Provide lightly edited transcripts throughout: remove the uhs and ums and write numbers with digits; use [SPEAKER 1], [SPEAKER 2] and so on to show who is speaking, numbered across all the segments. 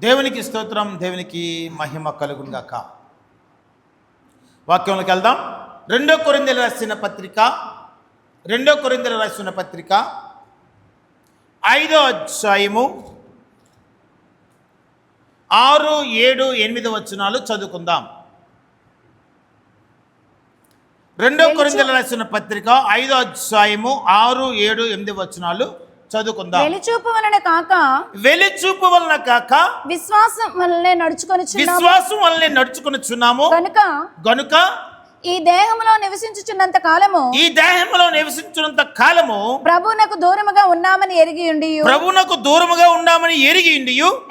[SPEAKER 1] దేవునికి స్తోత్రం, దేవునికి మహిమ కలుగును గాక. వాక్యంలోకి వెళ్దాం. 2 కొరింథీయులకు రాసిన పత్రిక 5వ అధ్యాయము 6, 7, 8 వచనాలు చదువుకుందాం. 2 కొరింథీయులకు రాసిన పత్రిక 5వ అధ్యాయము 6, 7, 8 వచనాలు చదువుకుందాం.
[SPEAKER 2] వెలిచూపు వలన కాక విశ్వాసం వలనే నడుచుకొనుచున్నాము
[SPEAKER 1] గనుక
[SPEAKER 2] ఈ దేహములో నివసించుచున్నంత కాలము ప్రభువునకు దూరముగా ఉన్నామని ఎరిగి ఉండి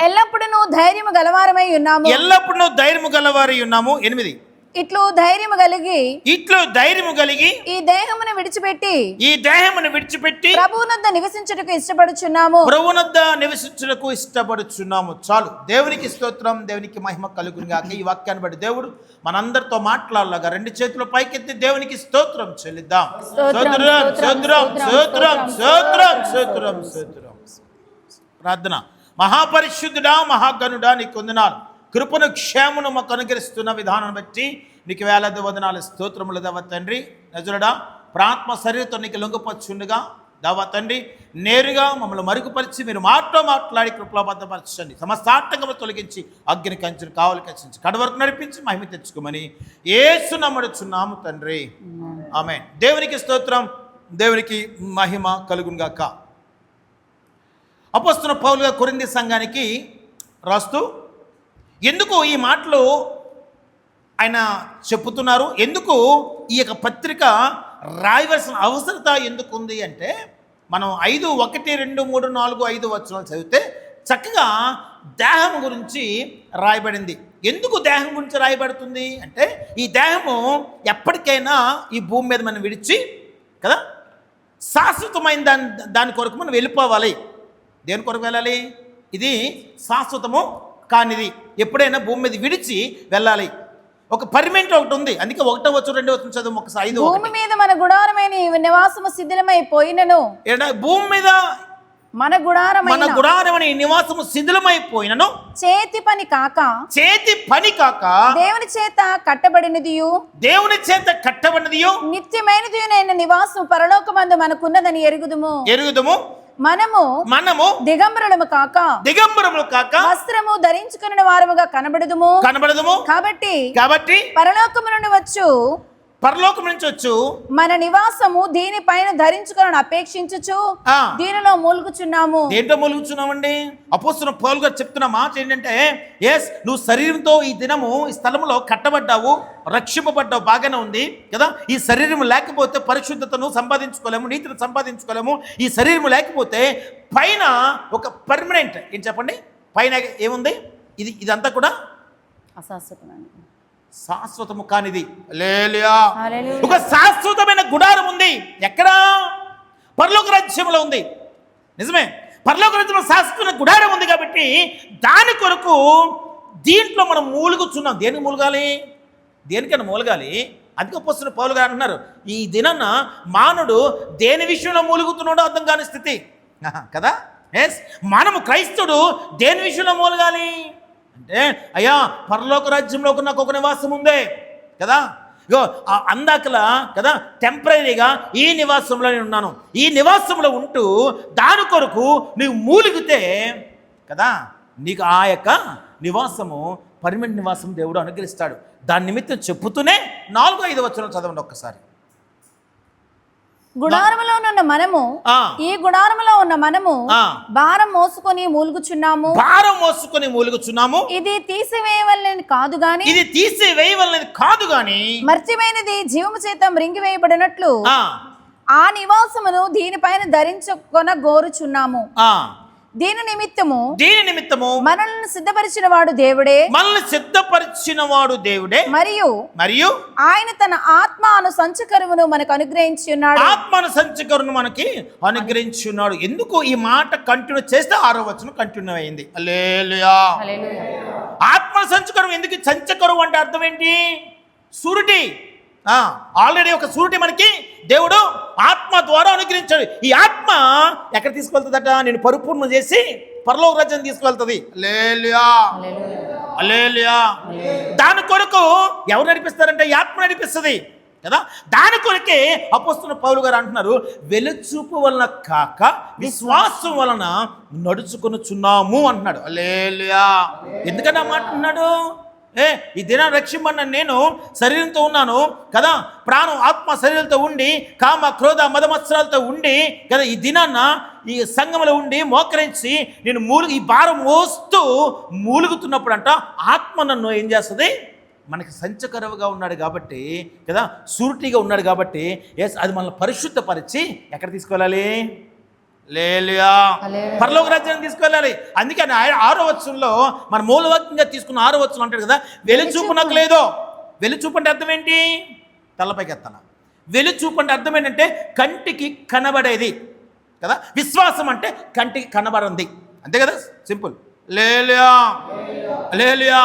[SPEAKER 2] ఎల్లప్పుడూ ధైర్యము గలవారమై ఉన్నాము. 8 ఇట్లు ధైర్యము కలిగి ఈ దేహమును విడిచిపెట్టి ప్రభువునొద్ద నివసించుటకు ఇష్టపడుచున్నాము.
[SPEAKER 1] చాలు. దేవునికి స్తోత్రం, దేవునికి మహిమ కలుగును గాక. ఈ వాక్యాన్ని బట్టి దేవుడు మనందరితో మాట్లాడలాగా 2 చేతులు పైకెత్తి దేవునికి స్తోత్రం చెల్లిద్దాం. ప్రార్థన. మహాపరిశుద్ధుడా, మహాగణుడా, నీకు వందనాలు. కృపను క్షేమను మాకు అనుగ్రహిస్తున్న విధానం బట్టి నీకు వేలాది వందనాలు, స్తోత్రములు దేవ తండ్రి. నజరుడా, ప్రాత్మ శరీరంతో నీకు లొంగపరచుండగా దేవ తండ్రి, నేరుగా మమ్మల్ని మరుగుపరిచి మీరు మాట్లాడి కృపలో భద్రపరచండి. సమస్త ఆటంకములు తొలగించి అగ్ని కంచెను కావలి కంచి కడ వరకు నడిపించి మహిమ తెచ్చుకోమని యేసు నమ్ముచున్నాము తండ్రి, ఆమేన్. దేవునికి స్తోత్రం, దేవునికి మహిమ కలుగును గాక. అపోస్తలుడైన పౌలు కొరింథీ సంఘానికి రాస్తూ ఎందుకు ఈ మాటలు ఆయన చెప్పుతున్నారు, ఎందుకు ఈ యొక్క పత్రిక రాయవలసిన అవసరత ఎందుకు ఉంది అంటే, మనం 5, 1, 2, 3, 4, 5 వచనాలు చదివితే చక్కగా దేహం గురించి రాయబడింది. ఎందుకు దేహం గురించి రాయబడుతుంది అంటే, ఈ దేహము ఎప్పటికైనా ఈ భూమి మీద మనం విడిచి కదా శాశ్వతమైన దాని కొరకు మనం వెళ్ళిపోవాలి. దేని కొరకు వెళ్ళాలి? ఇది శాశ్వతము కానిది, ఎప్పుడైనా భూమి మీద విడిచి వెళ్ళాలి. ఒక పర్మనెంట్ ఒకటి ఉంది. అందుకే 1వ వచనం 2వ వచనం చదువు ఒకసారి. 5
[SPEAKER 2] భూమి మీద మన గుడారమైన నివాసము శిథిలమైపోయినను,
[SPEAKER 1] భూమి మీద మన గుడారమైన నివాసము శిథిలమైపోయినను, చేతి పని కాక
[SPEAKER 2] దేవుని చేత కట్టబడినదియు నిత్యమైనదియునైన నివాసము పరలోకమందు మనకున్నదని ఎరుగుదుము. మనము దిగంబరులము కాక వస్త్రము ధరించుకున్న వారముగా కనబడదుము. కాబట్టి పరలోకము నుంచి వచ్చు మన నివాసము దీనిపైన ధరించుకుని అపేక్షించుచు దీనిలో మూలుగుచున్నాము.
[SPEAKER 1] దేంట్లో మూలుగుచున్నామండి? అపోస్తలుడైన పౌలు గారు చెప్తున్న మాట ఏంటంటే, నువ్వు శరీరంతో ఈ దినము ఈ స్థలంలో కట్టబడ్డావు, రక్షింపబడ్డావు, బాగానే ఉంది కదా. ఈ శరీరం లేకపోతే పరిశుద్ధతను సంపాదించుకోలేము, నీతిని సంపాదించుకోలేము. ఈ శరీరం లేకపోతే పైన ఒక పర్మనెంట్ ఏం చెప్పండి, పైన ఏముంది? ఇదంతా కూడా శాశ్వతము కానిది. హల్లెలూయా. ఒక శాశ్వతమైన గుడారం ఉంది. ఎక్కడ? పరలోక రాజ్యంలో ఉంది. నిజమే, పరలోక రాజ్యంలో శాశ్వతమైన గుడారం ఉంది. కాబట్టి దాని కొరకు దీంట్లో మనం మూలుగుచున్నాం. దేనికి మూలగాలి? దేనికైనా మూలగాలి. అందుకే అపోస్తలుడైన పౌలు గారు అంటున్నారు, ఈ దినాన మానవుడు దేని విషయంలో మూలుగుతున్నాడో అర్థం కాని స్థితి కదా. మనము క్రైస్తవుడు దేని విషయంలో మూలగాలి అంటే, అయ్యా పరలోక రాజ్యంలో నాకు ఒక నివాసం ఉందే కదా. ఇగో అందాకలా కదా, టెంపరీగా ఈ నివాసంలో నేను ఉన్నాను. ఈ నివాసంలో ఉంటూ దాని కొరకు నీవు మూలిగితే కదా, నీకు ఆ యొక్క నివాసము పర్మనెంట్ నివాసం దేవుడు అనుగ్రహిస్తాడు. దాని నిమిత్తం చెప్పుతూనే 4, 5 వచనాలు చదవండి ఒక్కసారి.
[SPEAKER 2] గుడారములో ఉన్న మనము భారం మోసుకొని మూలుగుచున్నాము. ఇది తీసివేయవలనని కాదు గాని మర్చిపోయినది జీవము చేత మృంగివేయబడినట్లు ఆ నివాసమును దీనిపైన ధరించుకొన గోరుచున్నాము. దీని నిమిత్తము మనల్ని సిద్ధపరిచిన వాడు దేవుడే. మరియు ఆయన తన ఆత్మ అను సంచకరువును మనకు అనుగ్రహించి ఉన్నాడు. ఎందుకు ఈ మాట కంటిన్యూ చేస్తే 6వ వచనం కంటిన్యూ అయింది. హల్లెలూయా. ఆత్మ సంచకరువు. ఎందుకు సంచకరువు అంటే అర్థం ఏంటి? సూరిటీ. ఆల్రెడీ ఒక సూరిటీ మనకి దేవుడు ఆత్మ ద్వారా అనుగ్రహించాడు. ఈ ఆత్మ ఎక్కడ తీసుకెళ్తుందట? నేను పరిపూర్ణ చేసి పరలోక రాజ్యాన్ని తీసుకువెళ్తుంది. హల్లెలూయా, హల్లెలూయా. దాని కొరకు ఎవరు నడిపిస్తారంటే ఈ ఆత్మ నడిపిస్తుంది కదా. దాని కొరకే అపోస్తలుడు పౌలు గారు అంటున్నారు, వెలుచూపు వలన కాక విశ్వాసం వలన నడుచుకొనుచున్నాము అంటున్నాడు. హల్లెలూయా. ఎందుకని ఆ మాట అన్నాడు? ఈ దినం రక్షింపన్న నేను శరీరంతో ఉన్నాను కదా, ప్రాణం ఆత్మ శరీరంతో ఉండి కామ క్రోధ మదమత్సరాలతో ఉండి కదా, ఈ దినాన్న ఈ సంఘంలో ఉండి మోకరించి నేను ఈ భారం మోస్తూ మూలుగుతున్నప్పుడు అంట ఆత్మ నన్ను ఏం చేస్తుంది? మనకి సంచకరువుగా ఉన్నాడు కాబట్టి కదా, సూరిటీగా ఉన్నాడు కాబట్టి అది మనల్ని పరిశుద్ధపరిచి ఎక్కడ తీసుకెళ్ళాలి? హల్లెలూయా, పరలోక రాజ్యాన్ని తీసుకెళ్ళాలి. అందుకని 6వ వచనంలో మన మూలవాక్యంగా తీసుకున్న 6వ వచనం అంటాడు కదా, వెలుచూపు నాకు లేదో. వెలుచూపు అంటే అర్థం ఏంటి? తలపైకి ఎత్తాల. వెలుచూపు అంటే అర్థం ఏంటంటే కంటికి కనబడేది కదా. విశ్వాసం అంటే కంటికి కనబడింది, అంతే కదా, సింపుల్. హల్లెలూయా, హల్లెలూయా.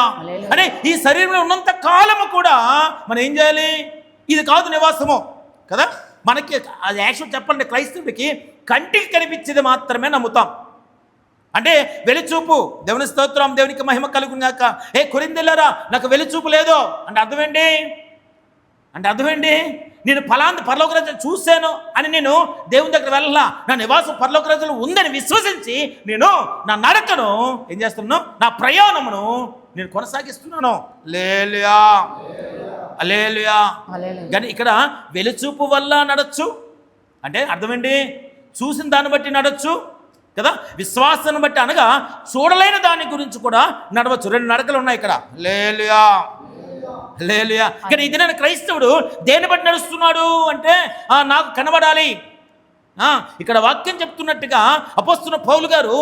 [SPEAKER 2] అంటే ఈ శరీరంలో ఉన్నంత కాలము కూడా మనం ఏం చేయాలి? ఇది కాదు నివాసము కదా. మనకి అది యాక్చువల్ చెప్పాలంటే క్రైస్తవుడికి కంటికి కనిపించేది మాత్రమే నమ్ముతాం. అంటే వెలుచూపు, దేవుని స్తోత్రం, దేవునికి మహిమ కలుగుగాక. కొరింథీయులారా నాకు వెలుచూపు లేదు అంటే అర్థమేంటి? నేను ఫలాంటి పరలోక రాజ్యం చూశాను అని నేను దేవుని దగ్గర వెళ్ళాలా, నా నివాసం పరలోక రాజ్యంలో ఉందని విశ్వసించి నేను నా నడకను ఏం చేస్తున్నాను? నా ప్రయాణమును నేను కొనసాగిస్తున్నాను. హల్లెలూయా, హల్లెలూయా. కానీ ఇక్కడ వెలుచూపు వల్ల నడచ్చు అంటే అర్థమేంటి? చూసిన దాన్ని బట్టి నడచ్చు కదా, విశ్వాసాన్ని బట్టి అనగా చూడలేని దాని గురించి కూడా నడవచ్చు. 2 నడకలు ఉన్నాయి ఇక్కడ. హల్లెలూయా, హల్లెలూయా. కానీ ఇది నేను క్రైస్తవుడు దేన్ని బట్టి నడుస్తున్నాడు అంటే నాకు కనబడాలి. ఇక్కడ వాక్యం చెప్తున్నట్టుగా అపోస్తలుడు పౌలు గారు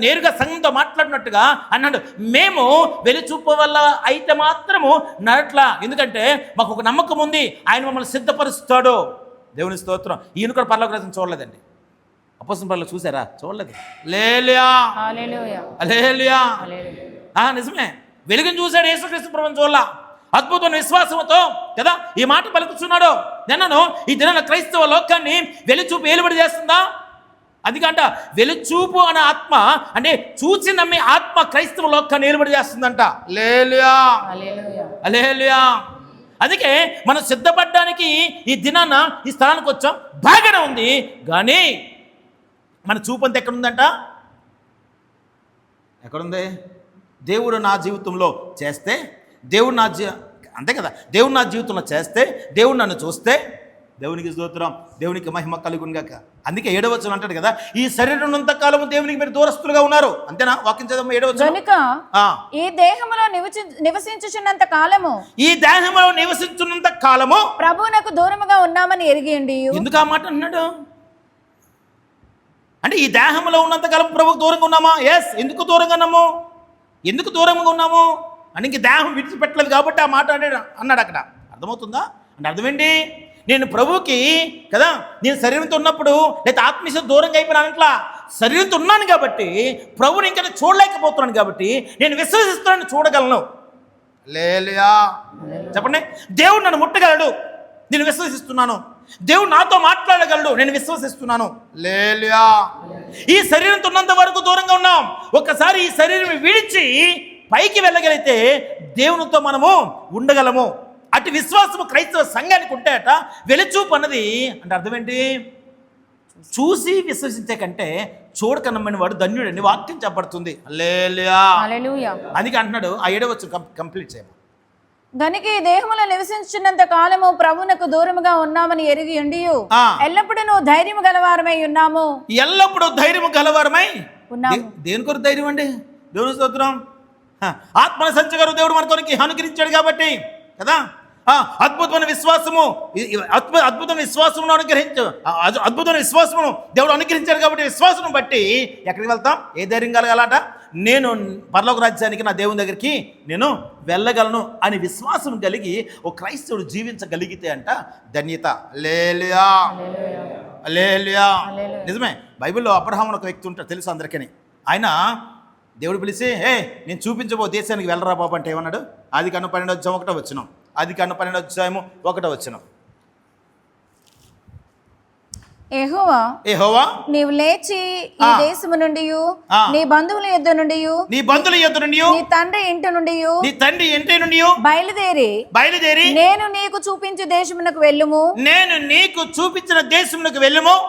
[SPEAKER 2] నేరుగా సంఘంతో మాట్లాడినట్టుగా అన్నాడు, మేము వెలుచూపు వల్ల అయితే మాత్రము నడట్లా, ఎందుకంటే మాకు ఒక నమ్మకం ఉంది, ఆయన మమ్మల్ని సిద్ధపరుస్తాడు. దేవుని స్తోత్రం. ఈయన కూడా పరలోక రాజ్యం చూడలేదండి. అపోస్తలుల పనులు చూసారా? చూడలేదు. హల్లెలూయా, హల్లెలూయా. నిజమే, వెలుగును చూశాడు యేసుక్రీస్తు ప్రభువుని చూడలా. అద్భుతమైన విశ్వాసంతో కదా ఈ మాట పలుకుతున్నాడు. నిన్నను ఈ దిన క్రైస్తవ లోకాన్ని వెలుచూపు ఏలుబడి చేస్తుందా? అందుకంట వెలుచూపు అనే ఆత్మ అంటే చూసి నమ్మి ఆత్మ క్రైస్తవ లోకాన్ని ఏలుబడి చేస్తుందంట. హల్లెలూయా, హల్లెలూయా. అందుకే మనం సిద్ధపడడానికి ఈ దినాన ఈ స్థలానికి వచ్చాం, బాగానే ఉంది. కానీ మన చూపు అంతా ఎక్కడుందంట? ఎక్కడుంది? దేవుడు నా జీవితంలో చేస్తే, దేవుడు అంతే కదా, దేవుడు నా జీవితంలో చేస్తే, దేవుడు నన్ను చూస్తే, దేవునికి స్తోత్రం, దేవునికి మహిమ కలుగునుగాక. అందుకే 7వ వచనం అంటాడు కదా, ఈ శరీరం ఉన్నంత కాలము దేవునికి మీరు దూరస్తులుగా ఉన్నారు. అంతేనా? వాక్యం చదవం 7వ వచనం.
[SPEAKER 3] కనుక ఈ దేహములో నివసించుచున్నంత కాలము,
[SPEAKER 2] ఈ దేహములో నివసించున్నంత కాలము
[SPEAKER 3] ప్రభువునకు దూరముగా ఉన్నామని ఎరిగియండి.
[SPEAKER 2] ఎందుకు ఆ మాట అన్నాడు? అంటే ఈ దేహంలో ఉన్నంత కాలం ప్రభువుకు దూరంగా ఉన్నామా? ఎందుకు దూరంగా ఉన్నాము? ఎందుకు దూరంగా ఉన్నాము అని ఇంక దేహం విడిచిపెట్టలేదు కాబట్టి ఆ మాట అన్నాడు అక్కడ. అర్థమవుతుందా? అంటే అర్థమేంటి? నేను ప్రభువుకి కదా, నేను శరీరంతో ఉన్నప్పుడు లేదా ఆత్మీయ దూరంగా అయిపోయినా అట్లా శరీరంతో ఉన్నాను కాబట్టి ప్రభువుని ఇంకా చూడలేకపోతున్నాను కాబట్టి నేను విశ్వసిస్తున్నాను, చూడగలను. హల్లెలూయా, చెప్పండి. దేవుడు నన్ను ముట్టగలడు, నేను విశ్వసిస్తున్నాను. దేవుడు నాతో మాట్లాడగలడు, నేను విశ్వసిస్తున్నాను. హల్లెలూయా. ఈ శరీరంతో ఉన్నంత వరకు దూరంగా ఉన్నాం. ఒక్కసారి ఈ శరీరం విడిచి పైకి వెళ్ళగలిగితే దేవునితో మనము ఉండగలము. అటు విశ్వాసము క్రైస్తవ సంఘానికి ఉంటాయట. వెలుచూపు అన్నది అంటే అర్థం ఏంటి? చూసి విశ్వసించే కంటే చూడక నమ్మని వాడు ధన్యుడని వాక్యం చెప్పబడుతుంది. హల్లెలూయా. అందుకే అంటున్నాడు ఆ 7వ వచనం కంప్లీట్ చేయము.
[SPEAKER 3] గనుక ఈ దేహములో నివసించున్నంత కాలము ప్రభువునకు దూరముగా ఉన్నామని ఎరిగి ఉండియు ఎల్లప్పుడూ నువ్వు ధైర్యం గలవారమై ఉన్నాము.
[SPEAKER 2] ఎల్లప్పుడూ ధైర్యం గలవారమై
[SPEAKER 3] ఉన్నాము.
[SPEAKER 2] దేని కొరకు ధైర్యం అండి? దేవుని స్తోత్రం. ఆత్మల సంచగారు దేవుడు మన కొరకు అనుగ్రహించాడు కాబట్టి కదా. అద్భుతమైన విశ్వాసము, అద్భుతమైన విశ్వాసమును అద్భుతమైన విశ్వాసమును దేవుడు అనుగ్రహించాడు కాబట్టి విశ్వాసం బట్టి ఎక్కడికి వెళ్తాం? ఏ ధైర్యం కలగాలట? నేను పరలోక రాజ్యానికి నా దేవుని దగ్గరికి నేను వెళ్ళగలను అని విశ్వాసం కలిగి ఓ క్రైస్తవుడు జీవించగలిగితే అంట ధన్యత. హల్లెలూయా, హల్లెలూయా. నిజమే, బైబిల్లో అబ్రహాము ఒక వ్యక్తి ఉంటాడు, తెలుసు అందరికీ. ఆయన దేవుడు పిలిచి నేను చూపించబో దేశానికి వెళ్ళరా బాబు అంటే ఏమన్నాడు? ఆదికాండం 12వ అధ్యాయం 1వ వచనం. ఆదికాండం 12వ అధ్యాయము 1వ వచనం. యెహోవా
[SPEAKER 3] నీవు లేచి ఈ దేశము నుండి నీ బంధువుల యొద్ద నుండి నీ తండ్రి ఇంటి నుండి బయలుదేరి నేను నీకు చూపించు దేశమునకు వెళ్ళుము.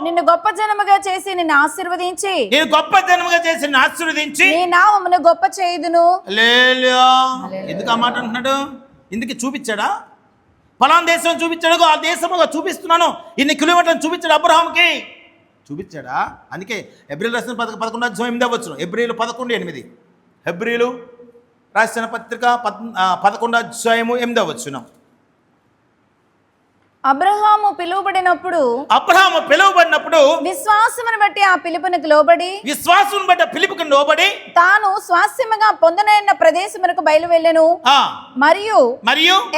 [SPEAKER 3] నిన్ను గొప్ప జనముగా చేసి నిన్ను ఆశీర్వదించి నీ నామమును గొప్ప చేయుదును.
[SPEAKER 2] హల్లెలూయా. ఎందుకు ఆ మాట అంటున్నాడు? ఎందుకు చూపించాడా? ఫలానా దేశం చూపించాడు, ఆ దేశముగా చూపిస్తున్నాను, ఇన్ని కిలోమీటర్లు చూపించాడు అబ్రహాంకి. చూపించాడా? అందుకే హెబ్రీలు రాసిన 11:8 హెబ్రీలు 11:8 హెబ్రీలు రాసిన పత్రిక 11:8.
[SPEAKER 3] అబ్రహాము పిలువబడినప్పుడు విశ్వాసమును బట్టి ఆ పిలుపునకు లోబడి తాను స్వాస్థ్యముగా పొందనైన ప్రదేశమునకు బయలు వెళ్ళెను. మరియు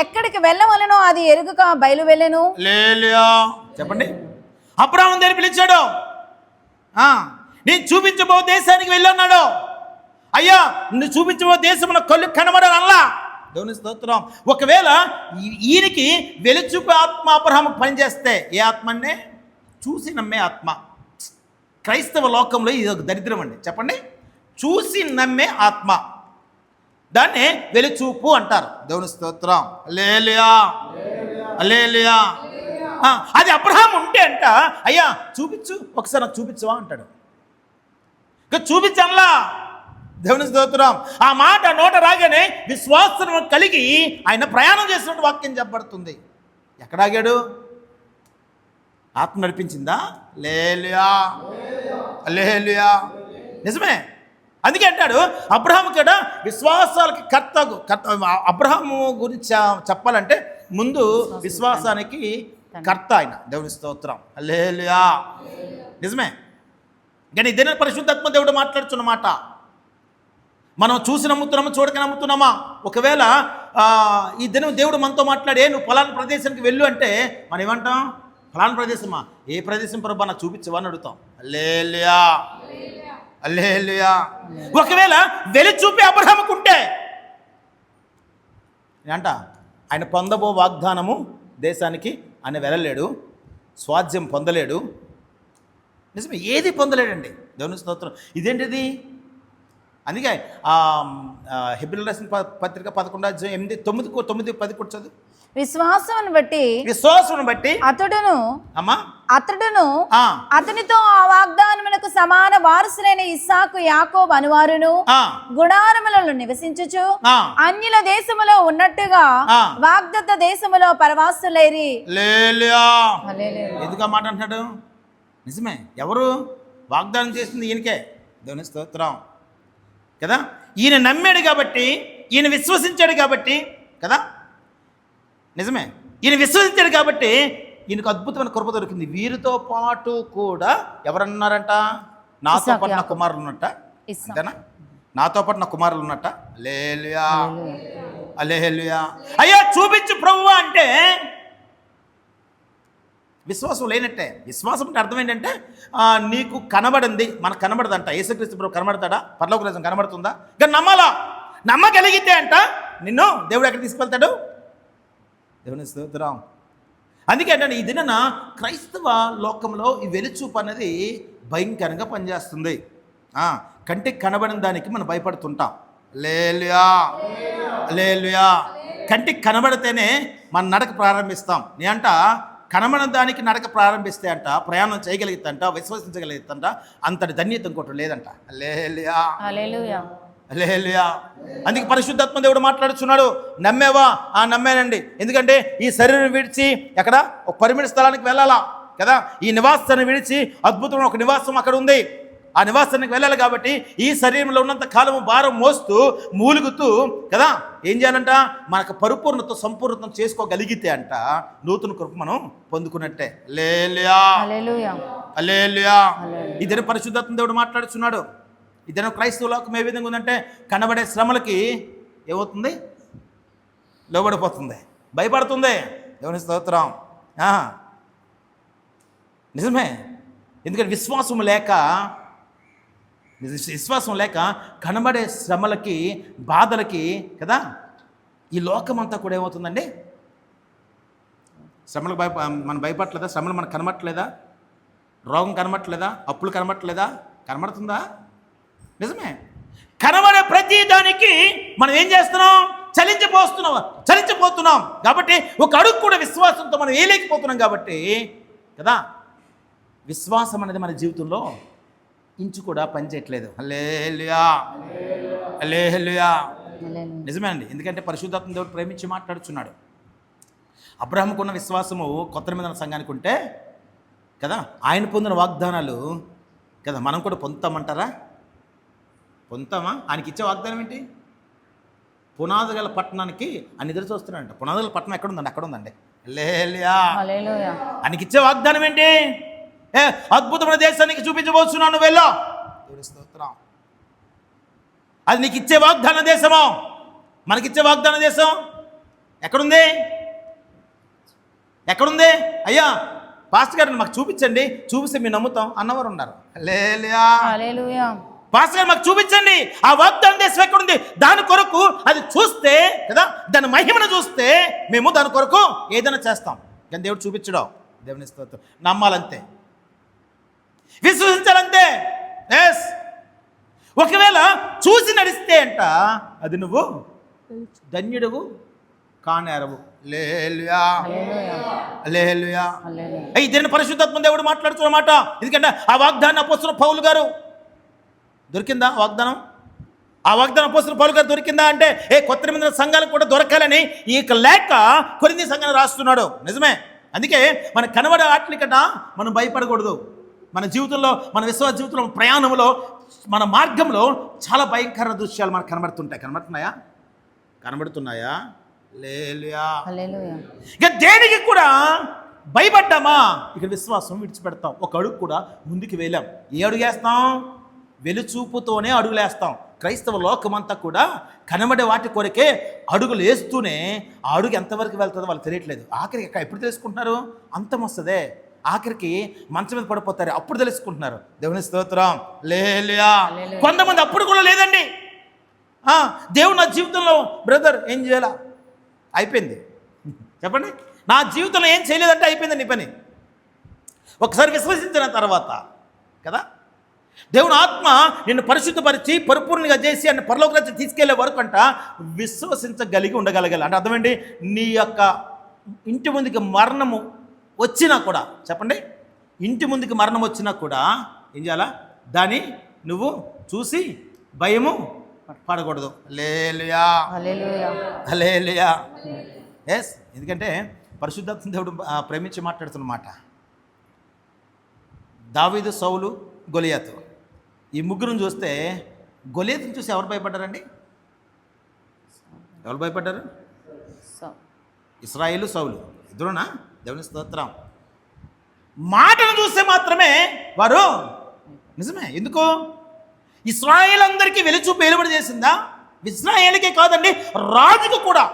[SPEAKER 3] ఎక్కడికి వెళ్ళవలెనో అది ఎరుగక బయలు వెళ్ళెను.
[SPEAKER 2] చెప్పండి. అబ్రహాము దేని పిలిచాడు? నేను చూపించబో దేశానికి వెళ్ళన్నాడు. అయ్యా నువ్వు చూపించబో దేశం కళ్ళు కనబడాలల్లా. దేవుని స్తోత్రం. ఒకవేళ ఈయనకి వెలుచూపు ఆత్మ అబ్రహాముకు పనిచేస్తే, ఏ ఆత్మ అంటే? చూసి నమ్మే ఆత్మ. క్రైస్తవ లోకంలో ఇది ఒక దరిద్రం అండి. చెప్పండి. చూసి నమ్మే ఆత్మ, దాన్నే వెలుచూపు అంటారు. దేవుని స్తోత్రం. హల్లెలూయా, హల్లెలూయా. అది అబ్రహాం ఉంటే అంట, అయ్యా చూపించు, ఒకసారి నాకు చూపించవా అంటాడు. ఇంకా చూపించల్లా. దేవుని స్తోత్రం. ఆ మాట నోట రాగానే విశ్వాసం కలిగి ఆయన ప్రయాణం చేసినట్టు వాక్యం చెప్పబడుతుంది. ఎక్కడ ఆగాడు? ఆత్మ నడిపించిందా? హల్లెలూయా, హల్లెలూయా. నిజమే. అందుకే అంటాడు అబ్రహాము కూడా విశ్వాసాలకి కర్త. అబ్రహాము గురించి చెప్పాలంటే ముందు విశ్వాసానికి కర్త ఆయన. దేవుని స్తోత్రం. హల్లెలూయా. నిజమే. కానీ ఇదే పరిశుద్ధాత్మ దేవుడు మాట్లాడుతున్న మాట. మనం చూసి నమ్ముతున్నామా, చూడక నమ్ముతున్నామా? ఒకవేళ ఈ దినం దేవుడు మనతో మాట్లాడే నువ్వు ఫలానా ప్రదేశానికి వెళ్ళు అంటే మనం ఏమంటాం? ఫలానా ప్రదేశమా? ఏ ప్రదేశం ప్రభా నాకు చూపించవా అని అడుగుతాం. హల్లెలూయా, హల్లెలూయా. ఒకవేళ వెలి చూపి అబ్రహాముకుంటే ఏంట? ఆయన పొందబో వాగ్దానము దేశానికి ఆయన వెళ్ళలేడు, స్వాధ్యం పొందలేడు. నిజమే, ఏది పొందలేడండి. దేవుని స్తోత్రం. ఇదేంటిది? అందుకే హెబ్రీలు రాసిన పత్రిక 11:8-9-10 కూర్చోదు.
[SPEAKER 3] విశ్వాసమును బట్టి అతడును అతనితో ఆ వాగ్దానమునకు సమాన వారసులైన ఇస్సాకు యాకోబు అనువారును గుడారములలో నివసించుచు అన్యుల దేశములో ఉన్నట్టుగా వాగ్దత్త దేశములో పరవాసులైరి.
[SPEAKER 2] ఎందుకు మాట అంటున్నాడు? నిజమే. ఎవరు వాగ్దానం చేసింది? ఈయనకే. దేవుని స్తోత్రం కదా. ఈయన నమ్మాడు కాబట్టి, ఈయన విశ్వసించాడు కాబట్టి కదా. నిజమే. ఈయన విశ్వసించాడు కాబట్టి ఈయనకు అద్భుతమైన కృప దొరికింది. వీరితో పాటు కూడా ఎవరన్నారంట? నాతో పాటు నా కుమారులు ఉన్నట్ట. అంతేనా? నాతో పాటు నా కుమారులు ఉన్నట్ట. హల్లెలూయా, హల్లెలూయా. అయ్యా చూపించు ప్రభువా అంటే విశ్వాసం లేనట్టే. విశ్వాసం అంటే అర్థం ఏంటంటే నీకు కనబడింది, మనకు కనబడదంట. యేసుక్రీస్తు ప్రభు కనబడతాడా? పరలోక రాజ్యం కనబడుతుందా? ఇంకా నమ్మాలా. నమ్మగలిగితే అంట నిన్ను దేవుడు ఎక్కడ తీసుకెళ్తాడు? దేవుని స్తోత్రం. అందుకే అంటే ఈ దిన క్రైస్తవ లోకంలో ఈ వెలుచూపు అనేది భయంకరంగా పనిచేస్తుంది. కంటికి కనబడిన దానికి మనం భయపడుతుంటాం. హల్లెలూయా, హల్లెలూయా. కంటికి కనబడితేనే మన నడక ప్రారంభిస్తాం. నీ అంట కనబడిన దానికి నడక ప్రారంభిస్తే అంట ప్రయాణం చేయగలుగుతాంట, విశ్వసించగలుగుతాంట. అంతటి ధన్యత ఇంకోటి లేదంట. హల్లెలూయా,
[SPEAKER 3] హల్లెలూయా,
[SPEAKER 2] హల్లెలూయా. అందుకే పరిశుద్ధాత్మ దేవుడు మాట్లాడుతున్నాడు. నమ్మేవా? నమ్మానండి. ఎందుకంటే ఈ శరీరం విడిచి ఎక్కడ ఒక పరిమిత స్థలానికి వెళ్ళాలా కదా. ఈ నివాసాన్ని విడిచి అద్భుతమైన ఒక నివాసం అక్కడ ఉంది. ఆ నివాసానికి వెళ్ళాలి కాబట్టి ఈ శరీరంలో ఉన్నంత కాలము భారం మోస్తూ మూలుగుతూ కదా ఏం చేయాలంట? మనకు పరిపూర్ణత సంపూర్ణత చేసుకోగలిగితే అంట నూతన కృప మనం పొందుకున్నట్టే. హల్లెలూయా, హల్లెలూయా. ఇదే పరిశుద్ధాత్మ దేవుడు మాట్లాడుతున్నాడు. ఇదే క్రైస్తవ లోకం ఏ విధంగా ఉందంటే కనబడే శ్రమలకి ఏమవుతుంది? లోబడిపోతుంది, భయపడుతుంది. దేవుని స్తోత్రం. నిజమే. ఎందుకంటే విశ్వాసం లేక కనబడే శ్రమలకి, బాధలకి కదా ఈ లోకమంతా కూడా ఏమవుతుందండి? శ్రమలకు మనం భయపడలేదా? శ్రమలు మనకు కనబడట్లేదా? రోగం కనబట్టలేదా? అప్పులు కనబట్టలేదా? కనబడుతుందా? నిజమే. కనబడే ప్రతి దానికి మనం ఏం చేస్తున్నాం? చలించిపోతున్నాం. కాబట్టి ఒక అడుగు కూడా విశ్వాసంతో మనం వేయలేకపోతున్నాం. కాబట్టి కదా, విశ్వాసం అనేది మన జీవితంలో ఇంచు కూడా పనిచేయట్లేదు. హల్లెలూయా, హల్లెలూయా. నిజమే అండి. ఎందుకంటే పరిశుద్ధాత్మ దేవుడు ప్రేమించి మాట్లాడుచున్నాడు. అబ్రహాముకున్న విశ్వాసము కొత్త నిబంధన సంఘానికి ఉంటే కదా, ఆయన పొందిన వాగ్దానాలు కదా మనం కూడా పొందుతామంటారా? పొందుతామా? ఆయనకి ఇచ్చే వాగ్దానం ఏంటి? పునాది గల పట్టణానికి ఆయన ఎదురు చూస్తున్నాడంట. పునాది గల పట్టణం ఎక్కడుందండి? అక్కడ ఉందండి. హల్లెలూయా. ఆయనకి ఇచ్చే వాగ్దానం ఏంటి? అద్భుతమైన దేశానికి చూపించబోతున్నాను, వెళ్ళో. అది నీకు ఇచ్చే వాగ్దాన దేశమో? మనకిచ్చే వాగ్దాన దేశం ఎక్కడుంది? ఎక్కడుంది? అయ్యా పాస్టర్ గారిని మాకు చూపించండి, చూపిస్తే మీరు నమ్ముతాం అన్నవారు ఉన్నారు. హల్లెలూయా. పాస్టర్ గారు మాకు చూపించండి, ఆ వాగ్దాన దేశం ఎక్కడుంది? దాని కొరకు అది చూస్తే కదా, దాని మహిమను చూస్తే మేము దాని కొరకు ఏదైనా చేస్తాం. కానీ దేవుడు చూపించడం, దేవుని స్తోత్రం. నమ్మాలంతే, విశ్వసించాలంతే. ఎస్, ఒకవేళ చూసి నడిస్తే అంట అది నువ్వు ధన్యుడువు కానేరవు. హల్లెలూయా, హల్లెలూయా. దీన్ని పరిశుద్ధాత్మ దేవుడు మాట్లాడుతున్న మాట. ఎందుకంటే ఆ వాగ్దానం అపోస్తలుడు పౌలు గారు దొరికిందా? వాగ్దానం, ఆ వాగ్దానం అపోస్తలుడు పౌలు గారు దొరికిందా అంటే కొత్త నిబంధన సంఘాలకు కూడా దొరకాలని ఈ లేక కొరింథీ సంఘాన్ని రాస్తున్నాడు. నిజమే. అందుకే మన కనబడే వాటిని కన్నా మనం భయపడకూడదు. మన జీవితంలో, మన విశ్వాస జీవితంలో, ప్రయాణంలో, మన మార్గంలో చాలా భయంకర దృశ్యాలు మనకు కనబడుతున్నాయా? ఇక దేనికి కూడా భయపడ్డామా? ఇక విశ్వాసం విడిచిపెడతాం. ఒక అడుగు కూడా ముందుకు వెళ్ళాం. ఏ అడుగేస్తాం? వెలుచూపుతోనే అడుగులేస్తాం. క్రైస్తవ లోకమంతా కూడా కనబడే వాటి కొరకే అడుగులు వేస్తూనే ఆ అడుగు ఎంతవరకు వెళ్తుందో వాళ్ళు తెలియట్లేదు. ఆఖరికి ఎప్పుడు తెలుసుకుంటున్నారు? అంతం వస్తుందే, ఆఖరికి మంచం మీద పడిపోతారు, అప్పుడు తెలుసుకుంటున్నారు. దేవుని స్తోత్రం. హల్లెలూయా. కొంతమంది అప్పుడు కూడా లేదండి. దేవుడు నా జీవితంలో బ్రదర్ ఏం చేయాలా? అయిపోయింది. చెప్పండి, నా జీవితంలో ఏం చేయలేదంటే అయిపోయింది నీ పని. ఒకసారి విశ్వసించిన తర్వాత కదా, దేవుని ఆత్మ నిన్ను పరిశుద్ధపరిచి పరిపూర్ణంగా చేసి అన్ని పరలోకానికి తీసుకెళ్లే వరకు అంట విశ్వసించగలిగి ఉండగలగాలి. అంటే అర్థమేంటి? నీ యొక్క ఇంటి ముందుకి మరణము వచ్చినా కూడా, చెప్పండి, ఇంటి ముందుకి మరణం వచ్చినా కూడా ఏం చేయాలా? దాన్ని నువ్వు చూసి భయము పడకూడదు. హల్లెలూయా, హల్లెలూయా. ఎస్, ఎందుకంటే పరిశుద్ధాత్మ దేవుడు ప్రేమించి మాట్లాడుతున్నమాట. దావీదు, సౌలు, గొలియాతు, ఈ ముగ్గురుని చూస్తే గొలియాతుని చూసి ఎవరు భయపడ్డారండి? ఎవరు భయపడ్డారు? ఇశ్రాయేలు, సౌలు ఇద్దరునా? దేవుని స్తోత్రం. మాటను చూస్తే మాత్రమే వారు నిజమే. ఎందుకు? ఇశ్రాయేల్ అందరికీ వెలుచూపు ఏలుబడి చేసిందా? ఇశ్రాయేలుకే కాదండి, రాజుకు కూడా,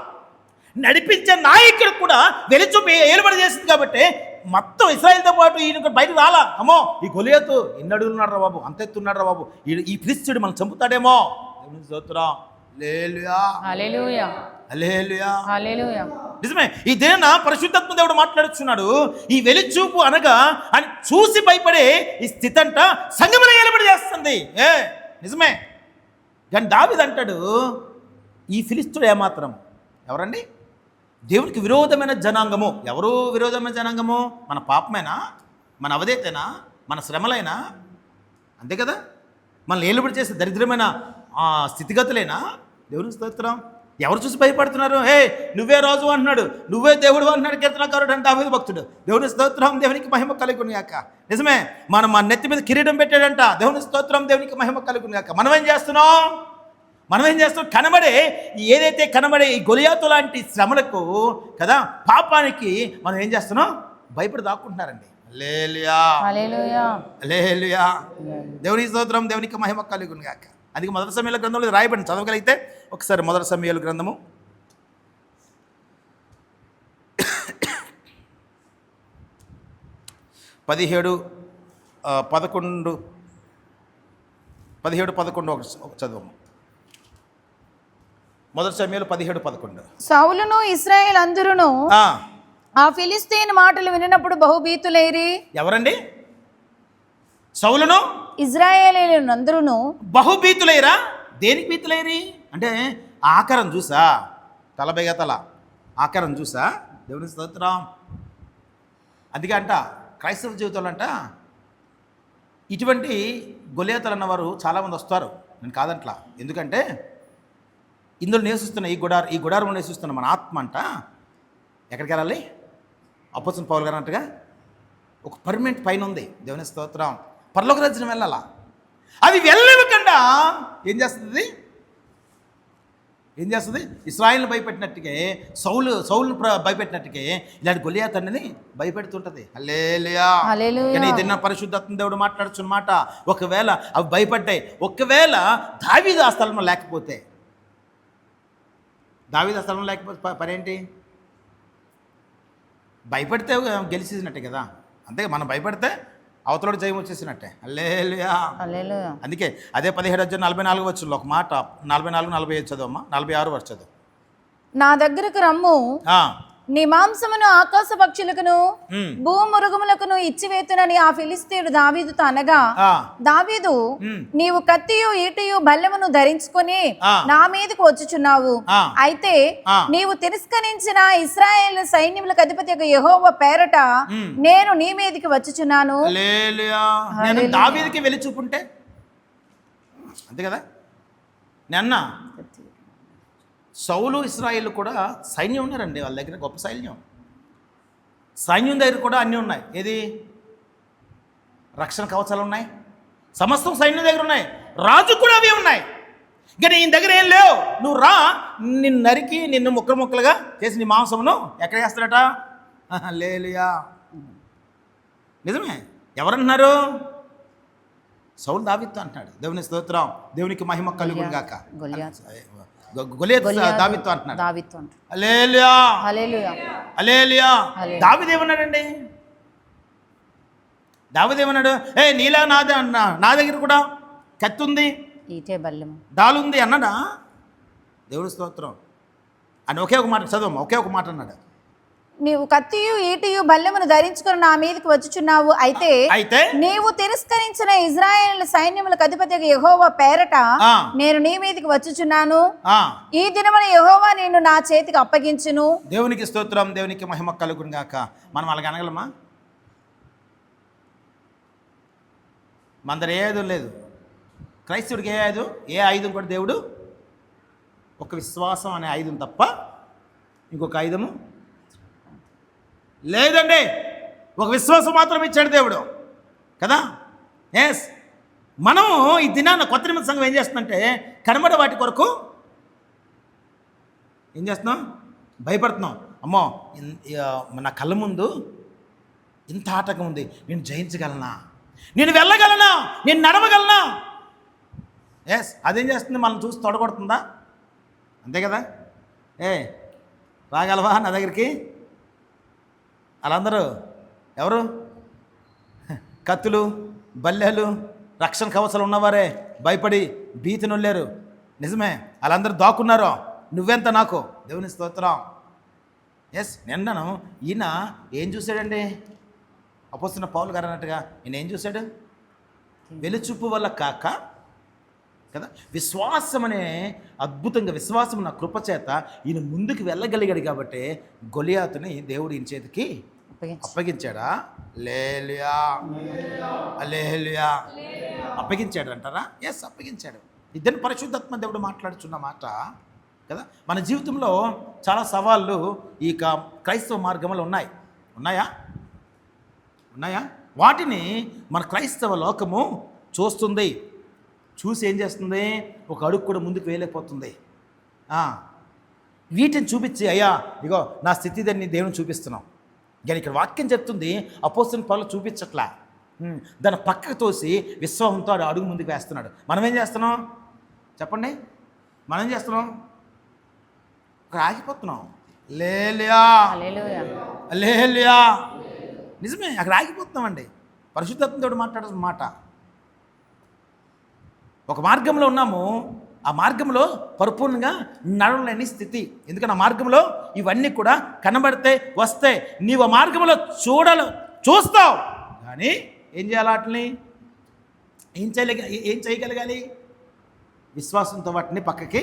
[SPEAKER 2] నడిపించే నాయకుడికి కూడా వెలుచూపు ఏలుబడి చేసింది. కాబట్టి మొత్తం ఇశ్రాయేల్తో పాటు ఈయన బయటకు రాలా. అమ్మో, ఈ గొలియాతు ఎన్ని అడుగులున్నాడు రా బాబు, అంత ఎత్తున్నాడు రా బాబు, ఈ ఫిలిష్తీయుడు మనం చంపుతాడేమో. దేవుని స్తోత్రం. హల్లెలూయా, హల్లెలూయా, హల్లెలూయా. నిజమే. ఈ దేన పరిశుద్ధాత్మ దేవుడు మాట్లాడుచున్నాడు. ఈ వెలుచూపు అనగా అని చూసి భయపడే ఈ స్థితి అంట సంఘములో ఏలుబడి చేస్తుంది. నిజమే. కానీ దావీదు అంటాడు, ఈ ఫిలిష్తీయుడు ఏమాత్రం ఎవరండి? దేవునికి విరోధమైన జనాంగము. ఎవరు విరోధమైన జనాంగము? మన పాపమేనా? మన అవధేతేనా? మన శ్రమలైనా? అంతే కదా. మనల్ని ఏలుబడి చేసే దరిద్రమైన స్థితిగతులేనా? దేవునికి స్తోత్రం. ఎవరు చూసి భయపడుతున్నారు? నువ్వే రాజు అంటున్నాడు, నువ్వే దేవుడు అంటున్నాడు కీర్తనకారుడు అంటే దావీదు భక్తుడు. దేవుని స్తోత్రం, దేవునికి మహిమ కలుగును గాక. నిజమే. మన నెత్తి మీద కిరీటం పెట్టాడంట. దేవుని స్తోత్రం, దేవునికి మహిమ కలుగును గాక. మనం ఏం చేస్తున్నాం? ఏదైతే కనబడే ఈ గొలియాతు లాంటి శ్రమలకు కదా, పాపానికి మనం ఏం చేస్తున్నాం? భయపడి దాక్కుంటున్నారండి. హల్లెలూయా, హల్లెలూయా, హల్లెలూయా. దేవుని స్తోత్రం, దేవునికి మహిమ కలుగును గాక. అందుకే మొదటి సమయాల గ్రంథంలో రాయబడింది. చదవగలిగితే ఒకసారి మొదటి సమయాల గ్రంథము 17:11 చదువు. మొదటి సమయాలు 17:11.
[SPEAKER 3] సౌలును ఇశ్రాయేలు అందరును ఆ ఫిలిష్తీయుని మాటలు వినినప్పుడు బహుభీతులైరి.
[SPEAKER 2] ఎవరండి? సౌలును
[SPEAKER 3] ఇశ్రాయేలీయులందరూను
[SPEAKER 2] బహుభీతులైరా. దేనికి భీతులైరి అంటే ఆకారం చూసా, తలబైగా తల ఆకారం చూసా. దేవుని స్తోత్రం. అందుకే అంట క్రైస్తవ జీవితంలో అంట ఇటువంటి గొలియాతులు అన్నవారు చాలామంది వస్తారు, నేను కాదంట్లా. ఎందుకంటే ఇందులో నివసిస్తున్న ఈ గుడారంలో నివసిస్తున్న మన ఆత్మ అంట ఎక్కడికి వెళ్ళాలి? అపోస్తలుడైన పౌలు గారు అంటగా ఒక పర్మనెంట్ పైన ఉంది. దేవుని స్తోత్రం. పరలోక రాజ్యం వెళ్ళాలా. అది వెళ్ళనివ్వకుండా ఏం చేస్తుంది? ఇశ్రాయేలును భయపెట్టినట్టుగా సౌలును భయపెట్టినట్టుగా ఇలాంటి గొలియాతు అనేది భయపెడుతుంటది. హల్లెలూయా. కానీ దీన్ని పరిశుద్ధాత్మ దేవుడు మాట్లాడుచున్న మాట, ఒకవేళ అవి భయపడ్డాయి, ఒకవేళ దావీదు ఆ స్థలంలో లేకపోతే, దావీదు ఆ స్థలంలో లేకపోతే పనేంటి? భయపడితే గెలిచేసినట్టే కదా. అంతే, మనం భయపడితే అవతలోడు జయం వచ్చేసినట్టే. హల్లెలూయా. అందుకే అదే 17:44 వచ్చిన ఒక మాట, 44-45 చదవమ్మా, 46 వరకు చదువు.
[SPEAKER 3] నా దగ్గరకు రమ్ము, నీ మాంసమును ఆకాశ పక్షులకును భూమృగములకును ఇచ్చివేతునని ఆ ఫిలిస్తీయుడు దావీదుతో అనగా, దావీదు, నీవు కత్తియు ఈటియు బల్లెమును ధరించుకొని నా మీదకు వచ్చుచున్నావు. అయితే నీవు తిరస్కరించిన ఇశ్రాయేల్ సైన్యములకు అధిపతి యెహోవా పేరట నేను నీ మీదకి వచ్చుచున్నాను.
[SPEAKER 2] దావీదుకి వెలి చూపుంటే అంతే కదా. నిన్న సౌలు ఇశ్రాయేలు కూడా సైన్యం ఉన్నారండి, వాళ్ళ దగ్గర గొప్ప సైన్యం దగ్గర కూడా అన్నీ ఉన్నాయి. ఏది? రక్షణ కవచాలు ఉన్నాయి, సమస్తం సైన్యం దగ్గర ఉన్నాయి, రాజు కూడా అవి ఉన్నాయి. ఇంకా నీ దగ్గర ఏం లేవు. నువ్వు రా, నిన్ను నరికి నిన్ను ముక్కలుగా చేసి నీ మాంసమును ఎక్కడ వేస్తాడట? హల్లెలూయా. నిజమే. ఎవరంటున్నారు? సౌలు దావీదుతో అంటున్నాడు. దేవుని స్తోత్రం, దేవునికి మహిమ కలుగును గాక. గొలియాతు దావీదుతో అంటున్నాడు. హల్లెలూయా. హల్లెలూయా. దావీదు ఏమన్నాడండి? దావీదు ఏమన్నాడు? నీలా నా దగ్గర కూడా కత్తి ఉంది, డాలుంది అన్నాడా? దేవుడి స్తోత్రం అని ఒకే ఒక మాట చదవమ్మా, ఒకే ఒక మాట అన్నాడు.
[SPEAKER 3] నీవు కత్తియు ఈటియు బల్లెమును ధరించుకొని నా మీదకి వచ్చుచున్నావు. అయితే నీవు తిరస్కరించిన ఇశ్రాయేలు సైన్యములకు అధిపతి యెహోవా పేరట నేను నీ మీదకి వచ్చుచున్నాను. ఈ దినమున యెహోవా నిన్ను నా చేతికి అప్పగించును.
[SPEAKER 2] దేవునికి స్తోత్రం, దేవునికి మహిమ కలుగును గాక. మనం అలాగ అనగలమా? మన దగ్గర ఏ ఆయుధం లేదు. క్రైస్తవుడికి ఏ ఆయుధం కూడా దేవుడు ఒక విశ్వాసం అనే ఆయుధం తప్ప ఇంకొక ఆయుధము లేదండి. ఒక విశ్వాసం మాత్రం ఇచ్చాడు దేవుడు కదా. ఎస్, మనము ఈ దినాన కొత్త నిమిత్త సంఘం ఏం చేస్తుందంటే కనబడే వాటి కొరకు ఏం చేస్తున్నాం? భయపడుతున్నాం. అమ్మో, నా కళ్ళ ముందు ఇంత ఆటకం ఉంది, నేను జయించగలనా, నేను వెళ్ళగలనా, నేను నడవగలనా? ఎస్, అదేం చేస్తుంది? మనం చూసి తొడగొడుతుందా? అంతే కదా. రాగలవా నా దగ్గరికి? వాళ్ళందరూ ఎవరు? కత్తులు, బల్లెలు, రక్షణ కవచాలు ఉన్నవారే భయపడి భీతి నొల్లారు. నిజమే, వాళ్ళందరూ దాక్కున్నారు. నువ్వెంత నాకు? దేవుని స్తోత్రం. ఎస్, నిన్నను ఈయన ఏం చూశాడండి? అపోస్తలుడైన పౌలు గారు అన్నట్టుగా ఈయన ఏం చూశాడు? వెలుచూపు వల్ల కాక కదా, విశ్వాసం అనే అద్భుతంగా విశ్వాసం నా కృపచేత ఈయన ముందుకు వెళ్ళగలిగాడు. కాబట్టి గొలియాతుని దేవుడు ఈయన చేతికి అప్పగించాడా? హల్లెలూయా. హల్లెలూయా. అప్పగించాడు అంటారా? ఎస్, అప్పగించాడు. ఇద్దరిని పరిశుద్ధాత్మ దేవుడు మాట్లాడుచున్న మాట కదా. మన జీవితంలో చాలా సవాళ్ళు ఈ క్రైస్తవ మార్గంలో ఉన్నాయా? వాటిని మన క్రైస్తవ లోకము చూస్తుంది. చూసి ఏం చేస్తుంది? ఒక అడుగు కూడా ముందుకు వేయలేకపోతుంది. వీటిని చూపించి, అయ్యా ఇగో నా స్థితి దాన్ని దేవుని చూపిస్తున్నాం. కానీ ఇక్కడ వాక్యం చెప్తుంది అపోస్తలుని పనులు చూపించట్లా, దాన్ని పక్కకు తోసి విశ్వాసంతో అడుగు ముందుకు వేస్తున్నాడు. మనం ఏం చేస్తున్నాం చెప్పండి? మనం ఏం చేస్తున్నాం? అక్కడ ఆగిపోతున్నాం. హల్లెలూయా. హల్లెలూయా. నిజమే, అక్కడ ఆగిపోతున్నామండి. పరిశుద్ధాత్మతో మాట్లాడాల్సిన మాట. ఒక మార్గంలో ఉన్నాము, ఆ మార్గంలో పరిపూర్ణంగా నడవలేని స్థితి. ఎందుకంటే ఆ మార్గంలో ఇవన్నీ కూడా కనబడితే వస్తాయి. నీవు ఆ మార్గంలో చూస్తావు, కానీ ఏం చేయాలి? వాటిని ఏం చేయగలగాలి? విశ్వాసంతో వాటిని పక్కకి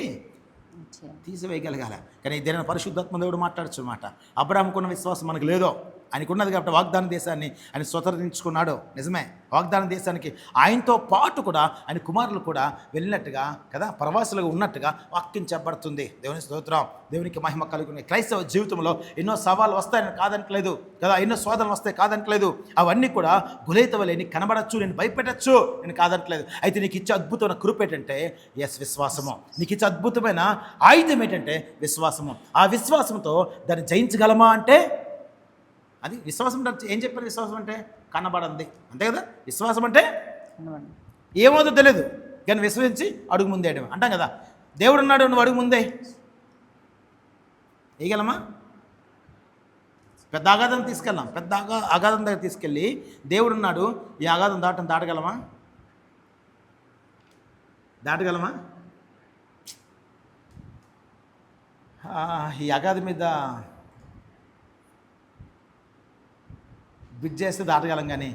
[SPEAKER 2] తీసివేయగలగాల. కానీ ఇదేనా పరిశుద్ధాత్మ దేవుడు మాట్లాడచ్చు అన్నమాట. అబ్రాహాముకున్న విశ్వాసం మనకు లేదో, ఆయనకున్నది కాబట్టి వాగ్దాన దేశాన్ని ఆయన స్వతంత్రించుకున్నాడు. నిజమే, వాగ్దాన దేశానికి ఆయనతో పాటు కూడా ఆయన కుమారులు కూడా వెళ్ళినట్టుగా కదా, ప్రవాసులుగా ఉన్నట్టుగా వాక్యం చెప్పబడుతుంది. దేవుని స్తోత్రం, దేవునికి మహిమ కలుగునే. క్రైస్తవ జీవితంలో ఎన్నో సవాళ్ళు వస్తాయని కాదంటలేదు కదా, ఎన్నో శోధనలు వస్తాయి కాదంటలేదు. అవన్నీ కూడా గులేతవలే నీకు కనబడచ్చు, నేను భయపెట్టచ్చు, నేను కాదంటలేదు. అయితే నీకు ఇచ్చే అద్భుతమైన కృప ఏంటంటే విశ్వాసము. నీకు ఇచ్చే అద్భుతమైన ఆయుధం ఏంటంటే విశ్వాసము. ఆ విశ్వాసంతో దాన్ని జయించగలమా అంటే అది విశ్వాసం అంటే ఏం చెప్పారు? విశ్వాసం అంటే కనబడంది, అంతే కదా. విశ్వాసం అంటే ఏమవుతుందో తెలియదు కానీ విశ్వసించి అడుగు ముందేయడం అంటాం కదా. దేవుడు ఉన్నాడు, నువ్వు అడుగు ముందే వేయగలమా? పెద్ద అగాధం తీసుకెళ్ళాం, పెద్ద అగాధం దగ్గర తీసుకెళ్ళి దేవుడు ఉన్నాడు, ఈ అగాధం దాటగలమా? ఈ అగాధం మీద బ్రిడ్జ్ చేస్తే దాటగలం, కానీ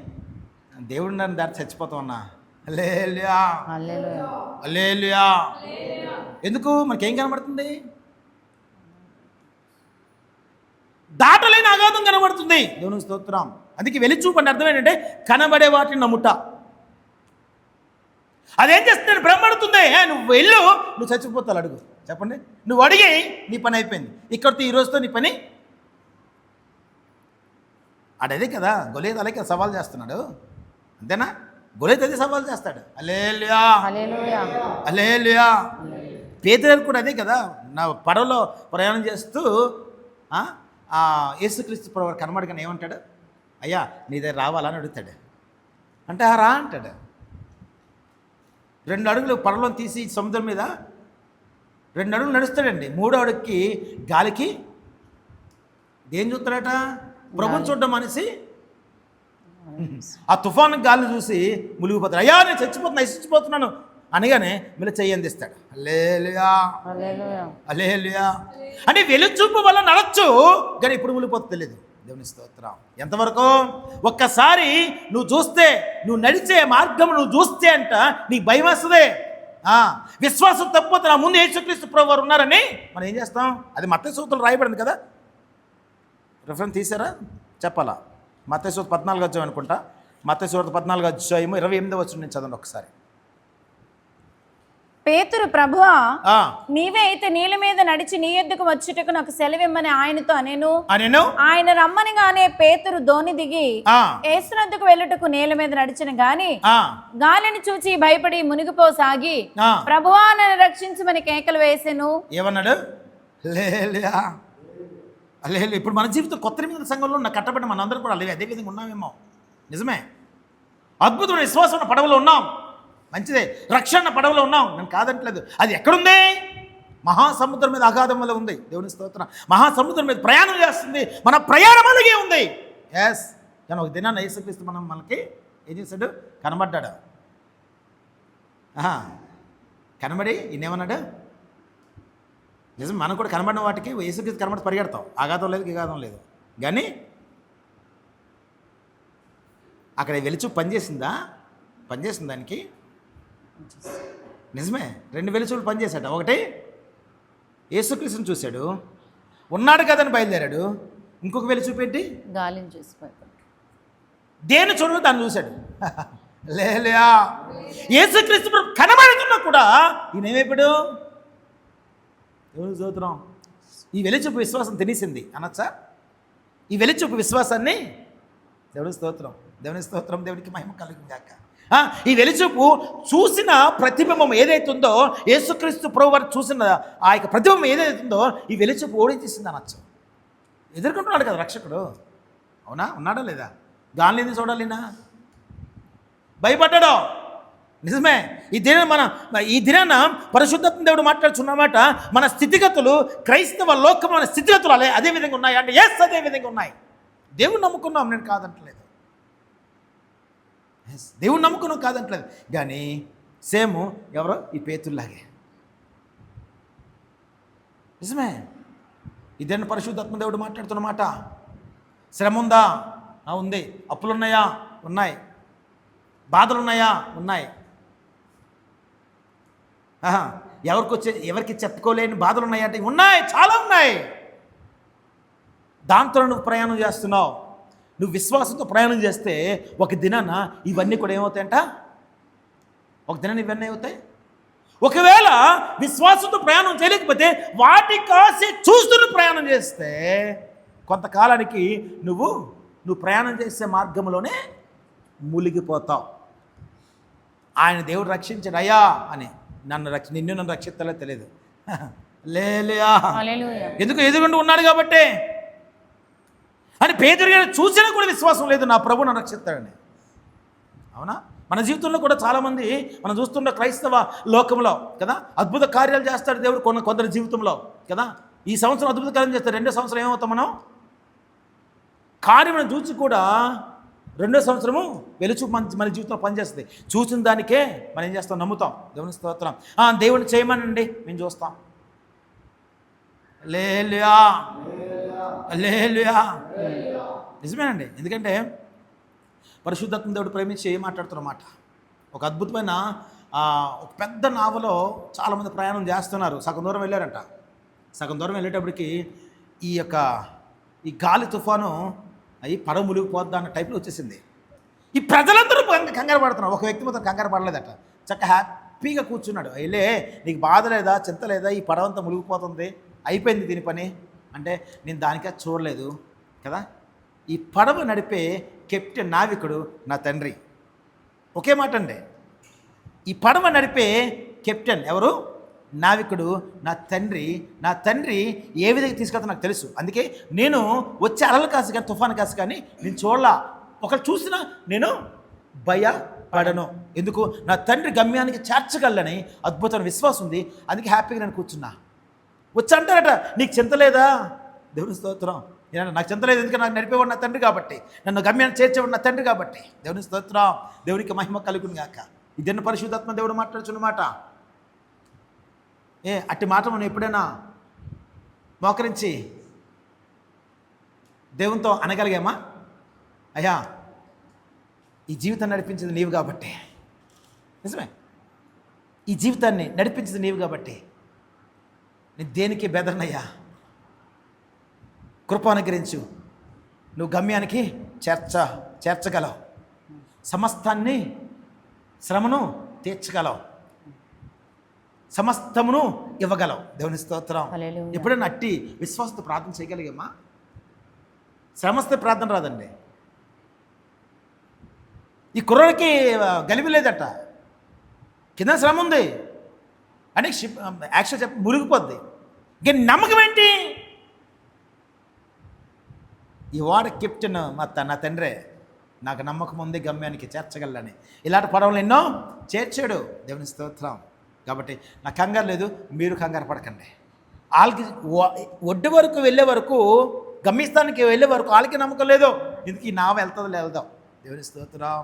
[SPEAKER 2] దేవుడు నన్ను దాటి చచ్చిపోతాం అన్నా. హల్లెలూయా, హల్లెలూయా. ఎందుకు? మనకేం కనబడుతుంది? దాటలేని అగాధం కనబడుతుంది. దేవుని స్తోత్రం. అందుకే వెలిచూపు అంటే అర్థం ఏంటంటే కనబడే వాటిని నమ్ముట. అదేం చేస్తుంది? భ్రమడుతుంది. నువ్వు వెళ్ళు, నువ్వు చచ్చిపోతావు. అడుగు, చెప్పండి. నువ్వు అడిగి నీ పని అయిపోయింది. ఇక్కడితో ఈ రోజుతో నీ పని అదే కదా. గొలియత్ అలాగే సవాల్ చేస్తున్నాడు, అంతేనా? గొలియత్ అదే సవాల్ చేస్తాడు. హల్లెలూయా, హల్లెలూయా. పేతురు కూడా అదే కదా. నా పడవలో ప్రయాణం చేస్తూ యేసుక్రీస్తు ప్రభువు కనబడగానే ఏమంటాడు? అయ్యా నీ దగ్గర రావాలని అడుగుతాడు. అంటే రా అంటాడు. 2 అడుగులు పడవలో తీసి సముద్రం మీద 2 అడుగులు నడుస్తాడండి. 3వ అడుగుకి గాలికి దేని చూస్తాడట? ప్రభుని చూడడం అనేసి ఆ తుఫాను గాలిని చూసి మునిగిపోతాడు. అయ్యా నేను చచ్చిపోతున్నాను అనగానే మీరు చెయ్యి అందిస్తాడు. హల్లెలూయా, హల్లెలూయా. అంటే వెలుచూపు వల్ల నడచ్చు, కానీ ఇప్పుడు మునిగిపోతే తెలియదు. దేవుని స్తోత్రం. ఎంతవరకు? ఒక్కసారి నువ్వు చూస్తే, నువ్వు నడిచే మార్గం నువ్వు చూస్తే అంట నీకు భయం వస్తుంది. విశ్వాసం తప్పిపోతే నా ముందు యేసుక్రీస్తు ప్రభువు ఉన్నారని మనం ఏం చేస్తాం? అది మత్తయి సూత్రంలో రాయబడింది కదా. రిఫరెన్స్ తీసారా? చెప్పాలా? మత్తయి సువార్త 14వ అధ్యాయం అనుకుంటా. మత్తయి సువార్త 14వ అధ్యాయం 28వ వచనం నుంచి చదవండి ఒకసారి.
[SPEAKER 3] పేతురు, ప్రభువా నీవే అయితే నీళ్ళ మీద నడిచి నీ యొద్దకు వచ్చుటకు నాకు సెలవిమ్మని ఆయనతో అనేను. ఆయన రమ్మనిగానే పేతురు దోణి దిగి యేసునొద్దకు వెళ్ళుటకు నీళ్ళ మీద నడిచిన గాని గాలిని చూచి భయపడి మునిగిపోసాగి ప్రభువా నన్ను రక్షించమని కేకలు వేసెను.
[SPEAKER 2] ఏమన్నాడు? హల్లెలూయా, హల్లెలూయా. ఇప్పుడు మన జీవితం కొత్త నిబంధన సంఘంలో ఉన్న కట్టబడిన మనందరం కూడా అదే విధంగా ఉన్నామేమో. నిజమే, అద్భుతమైన విశ్వాసం పడవలో ఉన్నాం, మంచిదే. రక్షణ పడవలో ఉన్నాం, నేను కాదంటలేదు. అది ఎక్కడుంది? మహాసముద్రం మీద అగాధంలో ఉంది. దేవుని స్తోత్రం. మహాసముద్రం మీద ప్రయాణం చేస్తుంది. మన ప్రయాణం అలాగే ఉంది. ఎస్, కానీ ఒక దినాన్ని యేసుక్రీస్తు మనకి ఏం చేశాడు? కనబడ్డాడు. కనబడి ఈయనేమన్నాడు? నిజం, మనం కూడా కనబడిన వాటికి యేసుక్రీస్తు కనబడి పరిగెడతాం. అగాధం లేదు, గిగాధం లేదు. కానీ అక్కడ వెలుచు పనిచేసిందా? పనిచేసింది దానికి. నిజమే, 2 వెలుచులు పనిచేశాడు. ఒకటి యేసుక్రీస్తుని చూశాడు, ఉన్నాడు కదని బయలుదేరాడు. ఇంకొక వెలుచు పెట్టి
[SPEAKER 3] గాలిని చూసిపోయాడు.
[SPEAKER 2] దేని చూడదు దాన్ని చూశాడు. లేలయా, యేసుక్రీస్తు కనబడుతున్నా కూడా ఈయన ఏమైపోయాడు? దేవుని స్తోత్రం. ఈ వెలుచూపు విశ్వాసం తినేసింది అనొచ్చా? ఈ వెలుచూపు విశ్వాసాన్ని దేవుని స్తోత్రం, దేవుని స్తోత్రం, దేవునికి మహిమ కలుగుగాక. ఈ వెలుచూపు చూసిన ప్రతిబింబం ఏదైతుందో, యేసుక్రీస్తు ప్రభువారు చూసిన ఆ యొక్క ప్రతిబింబం ఏదైతుందో ఈ వెలుచూపు ఓడించేసింది అనొచ్చు. ఎదుర్కొంటున్నాడు కదా రక్షకుడు. అవునా? ఉన్నాడా లేదా? గాలిని ఎందుకు చూడాలినా? భయపడ్డాడో? నిజమే. ఈ దినాన పరిశుద్ధాత్మ దేవుడు మాట్లాడుతున్నమాట. మన స్థితిగతులు, క్రైస్తవ లోకం మన స్థితిగతులు అదే విధంగా ఉన్నాయి అంటే ఎస్, అదే విధంగా ఉన్నాయి. దేవుని నమ్ముకున్నాం, నేను కాదంటలేదు. ఎస్, దేవుని నమ్ముకున్నాం, కాదంటలేదు. కానీ సేమ్ ఎవరో ఈ పేతుల్లాగే. నిజమే. ఇదేనా పరిశుద్ధాత్మ దేవుడు మాట్లాడుతున్నమాట. శ్రమ ఉందా? ఉంది. అప్పులున్నాయా? ఉన్నాయి. బాధలున్నాయా? ఉన్నాయి. ఎవరికి చెప్పుకోలేని బాధలు ఉన్నాయంటే ఉన్నాయి, చాలా ఉన్నాయి. దాంతో నువ్వు ప్రయాణం చేస్తున్నావు. నువ్వు విశ్వాసంతో ప్రయాణం చేస్తే ఒక దినాన ఇవన్నీ కూడా ఏమవుతాయంట? ఒక దినాన్ని ఇవన్నీ అవుతాయి. ఒకవేళ విశ్వాసంతో ప్రయాణం చేయలేకపోతే వాటి కాసి చూస్తూ ప్రయాణం చేస్తే కొంతకాలానికి నువ్వు ప్రయాణం చేసే మార్గంలోనే మునిగిపోతావు. ఆయన దేవుడు రక్షించాడు అయ్యా అని నిన్ను రక్షిస్తాలో తెలియదు. లేలుయా. ఎందుకు? ఎదురుగుండా ఉన్నాడు కాబట్టి. అని పేతురు గారు చూసినా కూడా విశ్వాసం లేదు, నా ప్రభు నన్ను రక్షిస్తాడని. అవునా? మన జీవితంలో కూడా చాలామంది మనం చూస్తున్న క్రైస్తవ లోకంలో కదా అద్భుత కార్యాలు చేస్తాడు దేవుడు కొందరి జీవితంలో కదా. ఈ సంవత్సరం అద్భుత కార్యం చేస్తాడు, రెండో సంవత్సరం ఏమవుతాం మనం? కార్యం చూసి కూడా రెండో సంవత్సరము వెలుచు మన జీవితంలో పనిచేస్తుంది. చూసిన దానికే మనం ఏం చేస్తాం? నమ్ముతాం. దేవుని స్తోత్రం. దేవుని చేయమనండి, మేము చూస్తాం. హల్లెలూయా, హల్లెలూయా. నిజమేనండి. ఎందుకంటే పరిశుద్ధాత్మ దేవుడు ప్రేమించి ఏం మాట్లాడుతున్నమాట. ఒక అద్భుతమైన ఒక పెద్ద నావలో చాలామంది ప్రయాణం చేస్తున్నారు. సగం దూరం వెళ్ళారంట. సగం దూరం వెళ్ళేటప్పటికి ఈ గాలి తుఫాను అవి పడవ మునిగిపోద్దా అన్న టైప్లో వచ్చేసింది. ఈ ప్రజలందరూ కంగారు పడుతున్నారు. ఒక వ్యక్తి మాత్రం కంగారు పడలేదట. చక్కగా హ్యాపీగా కూర్చున్నాడు. అయ్యలే, నీకు బాధ లేదా, చింత లేదా? ఈ పడవ అంతా మునిగిపోతుంది, అయిపోయింది దీని పని అంటే. నేను దానికే చూడలేదు కదా. ఈ పడవ నడిపే కెప్టెన్ నావికుడు నా తండ్రి. ఒకే మాట అండి. ఈ పడవ నడిపే కెప్టెన్ ఎవరు? నావికుడు నా తండ్రి. నా తండ్రి ఏ విధంగా తీసుకెళ్తా నాకు తెలుసు. అందుకే నేను వచ్చే అలలు కాసి కానీ తుఫాను కాసి కానీ నేను చూడలా. ఒకరు చూసినా నేను భయపడను. ఎందుకు? నా తండ్రి గమ్యానికి చేర్చగలని అద్భుతమైన విశ్వాసం ఉంది. అందుకే హ్యాపీగా నేను కూర్చున్నా. వచ్చి అంటారట, నీకు చింత లేదా? దేవుని స్తోత్రం. నాకు చింత లేదు, ఎందుకంటే నాకు నడిపేవాడు నా తండ్రి కాబట్టి, నన్ను గమ్యాన్ని చేర్చేవాడు నా తండ్రి కాబట్టి. దేవుని స్తోత్రం. దేవునికి మహిమ కలుగును గాక. ఇదన్న పరిశుద్ధాత్మ దేవుడు మాట్లాడుచున్న మాట. అట్టి మాట మనం ఎప్పుడైనా మోకరించి దేవునితో అనగలిగామా? అయ్యా, ఈ జీవితాన్ని నడిపించింది నీవు కాబట్టి. నిజమే, ఈ జీవితాన్ని నడిపించింది నీవు కాబట్టి నేను దేనికి బెదరనయ్యా, కృప అనుగ్రహించు. నువ్వు గమ్యానికి చేర్చగలవు, సమస్తాన్ని శ్రమను తీర్చగలవు, సమస్తమును ఇవ్వగలవు. దేవుని స్తోత్రం. ఎప్పుడైనా అట్టి విశ్వాసంతో ప్రార్థన చేయగలిగామా? శ్రమస్తే ప్రార్థన రాదండి. ఈ కుర్రకి గలిబి లేదట, కింద శ్రమ ఉంది అని యాక్చువల్ చెప్పి మురిగిపోద్ది. ఇంక నమ్మకం ఏంటి? ఈ వాడ కెప్టెన్ నా తండ్రే, నాకు నమ్మకం ఉంది గమ్యానికి చేర్చగలని. ఇలాంటి పడవలు ఎన్నో చేర్చాడు. దేవుని స్తోత్రం. కాబట్టి నాకు కంగారు లేదు, మీరు కంగారు పడకండి. వాళ్ళకి ఒడ్డు వరకు వెళ్ళే వరకు, గమ్యస్థానికి వెళ్ళే వరకు వాళ్ళకి నమ్మకం లేదు. ఇందుకు ఈ నావ వెళ్తుందో వెళ్దాం. దేవుని స్తోత్రం.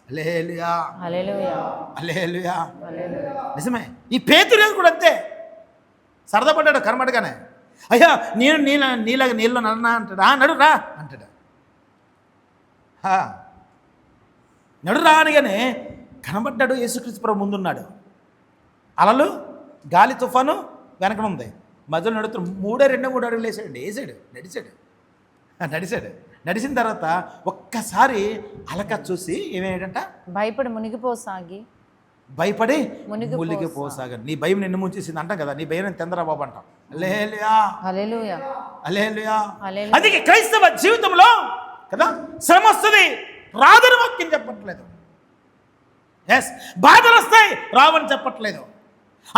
[SPEAKER 2] హల్లెలూయా, హల్లెలూయా, హల్లెలూయా. నిజమే. ఈ పేతురు కూడా అంతే, సరదా పడ్డాడు కనబడగానే. అయ్యా, నేను నీలాగా నీళ్ళు నన్నా అంటాడు. నడు రా అంటాడు. నడు రా అనగానే కనబడ్డాడు. యేసుక్రీస్తు ప్రభు ముందున్నాడు. అలలు, గాలి, తుఫాను వెనకనుంది. మధ్యలో నడుతున్నాడు. 3 అడుగులు వేసాడు. నడిచాడు. నడిచిన తర్వాత ఒక్కసారి అలక చూసి ఏమేంటంట?
[SPEAKER 3] భయపడి మునిగిపోసాగి.
[SPEAKER 2] నీ భయం నిన్ను ముంచేసింది అంటాం కదా. నీ భయం నేను తెందరా బాబు అంటాం. హల్లెలూయా, హల్లెలూయా, హల్లెలూయా. అందుకే క్రైస్తవ జీవితంలో కదా శ్రమ వస్తుంది, రాదని వాక్యం చెప్పట్లేదు. బాధలు వస్తాయి, రావని చెప్పట్లేదు.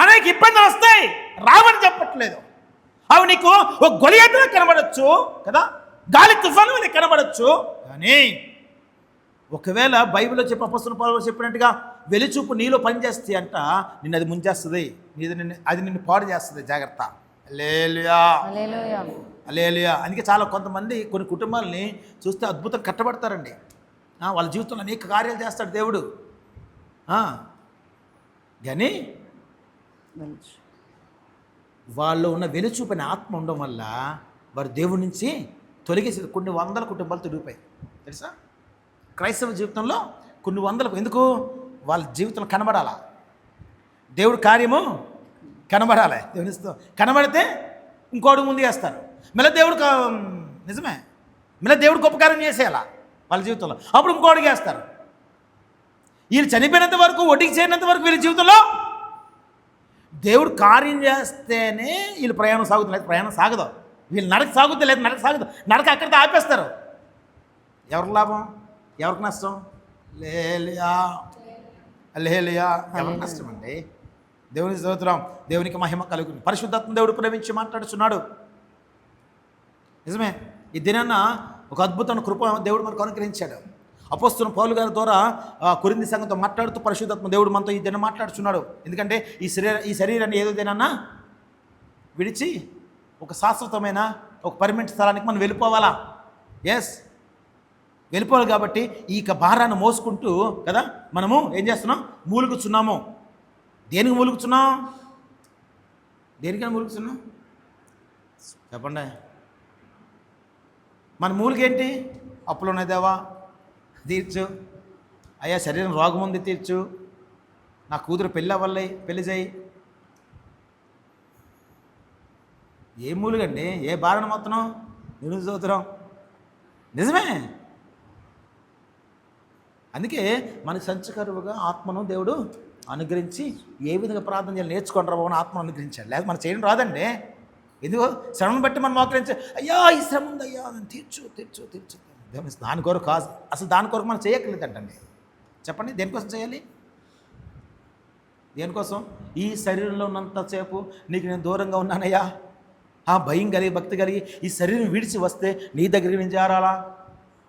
[SPEAKER 2] అనేక ఇబ్బందులు వస్తాయి, రావని చెప్పట్లేదు. అవి నీకు ఒక గొలియాతులా కనబడచ్చు కదా, గాలి తుఫాను వల్ల కనబడచ్చు. కానీ ఒకవేళ బైబిల్లో అపొస్తలులు పౌలు చెప్పినట్టుగా వెలుచూపు నీలో పనిచేస్తే అంట, నిన్ను అది ముంచేస్తుంది, అది నిన్ను పాడు చేస్తుంది. జాగ్రత్త. హల్లెలూయా, హల్లెలూయా, హల్లెలూయా. అందుకే కొంతమంది కొన్ని కుటుంబాలని చూస్తే అద్భుతం కట్టబడతారండి. వాళ్ళ జీవితంలో అనేక కార్యాలు చేస్తాడు దేవుడు. కానీ వాళ్ళు ఉన్న వెలుచూపని ఆత్మ ఉండడం వల్ల వారు దేవుడి నుంచి తొలగేసి కొన్ని వందల కుటుంబాలు తొలగిపోయాయి తెలుసా. క్రైస్తవ జీవితంలో కొన్ని వందలకు. ఎందుకు? వాళ్ళ జీవితంలో కనబడాలా, దేవుడి కార్యము కనబడాలి. దేవునిస్తూ కనబడితే ఇంకోటి ముందు వేస్తారు. మళ్ళీ దేవుడు నిజమే, మళ్ళీ దేవుడికి ఉపకారం చేసేయాల వాళ్ళ జీవితంలో, అప్పుడు ఇంకోటికి వేస్తారు. వీళ్ళు చనిపోయినంత వరకు, ఒడ్డుకి చేరినంత వరకు వీళ్ళ జీవితంలో దేవుడు కార్యం చేస్తేనే వీళ్ళు ప్రయాణం సాగుతుంది, లేదు ప్రయాణం సాగదు. వీళ్ళు నడక సాగుతుంది, లేదు నడక సాగదు. నడక అక్కడితో ఆపేస్తారు. ఎవరికి లాభం, ఎవరికి నష్టం? లేలియా లేలియా, ఎవరికి నష్టం అండి? దేవుని స్తోత్రం, దేవునికి మహిమ కలుగుతుంది. పరిశుద్ధాత్మ దేవుడు ప్రేమించి మాట్లాడుతున్నాడు. నిజమే, ఈ దినాన్న ఒక అద్భుతమైన కృప దేవుడు మనకు అనుగ్రహించాడు. అపోస్తలుడైన పౌలు గారి ద్వారా కొరింథీ సంఘంతో మాట్లాడుతూ పరిశుద్ధాత్మ దేవుడు మనతో ఈ దినం మాట్లాడుతున్నాడు. ఎందుకంటే ఈ శరీరాన్ని ఏదో దినాన్న విడిచి ఒక శాశ్వతమైన ఒక పర్మనెంట్ స్థలానికి మనం వెళ్ళిపోవాలా. ఎస్, వెళ్ళిపోవాలి. కాబట్టి ఈ భారాన్ని మోసుకుంటూ కదా మనము ఏం చేస్తున్నాం, మూలుగుచున్నాము. దేనికి మూలుగుచున్నాం? దేనికైనా మూలుగుచున్నాం చెప్పండి. మన మూలిగేంటి? అప్పులు ఉన్నాయి దేవా తీర్చు, అయ్యా శరీరం రోగం ఉంది తీర్చు, నా కూతురు పెళ్ళి అవ్వాలి పెళ్లి చేయి. ఏ మూలుగండి? ఏ భారణ మొత్తం నేను చదువుతున్నాం. నిజమే, అందుకే మనకి సంచకరువుగా ఆత్మను దేవుడు అనుగ్రహించి ఏ విధంగా ప్రార్థన చేయాలి నేర్చుకొని రాబోని ఆత్మను అనుగ్రహించాడు. లేదా మనం చేయడం రాదండి. ఎందుకో శ్రమను బట్టి మనం మోకరించి అయ్యా ఈ శ్రమ ఉంది అయ్యా తీర్చు తీర్చు తీర్చు. దాని కొరకు కాదు, అసలు దాని కొరకు మనం చేయక్కర్లేదంటండి. చెప్పండి, దేనికోసం చేయాలి? దేనికోసం? ఈ శరీరంలో ఉన్నంతసేపు నీకు నేను దూరంగా ఉన్నానయ్యా, ఆ భయం కలిగి భక్తి కలిగి ఈ శరీరం విడిచి వస్తే నీ దగ్గరికి నేను చేరాలా?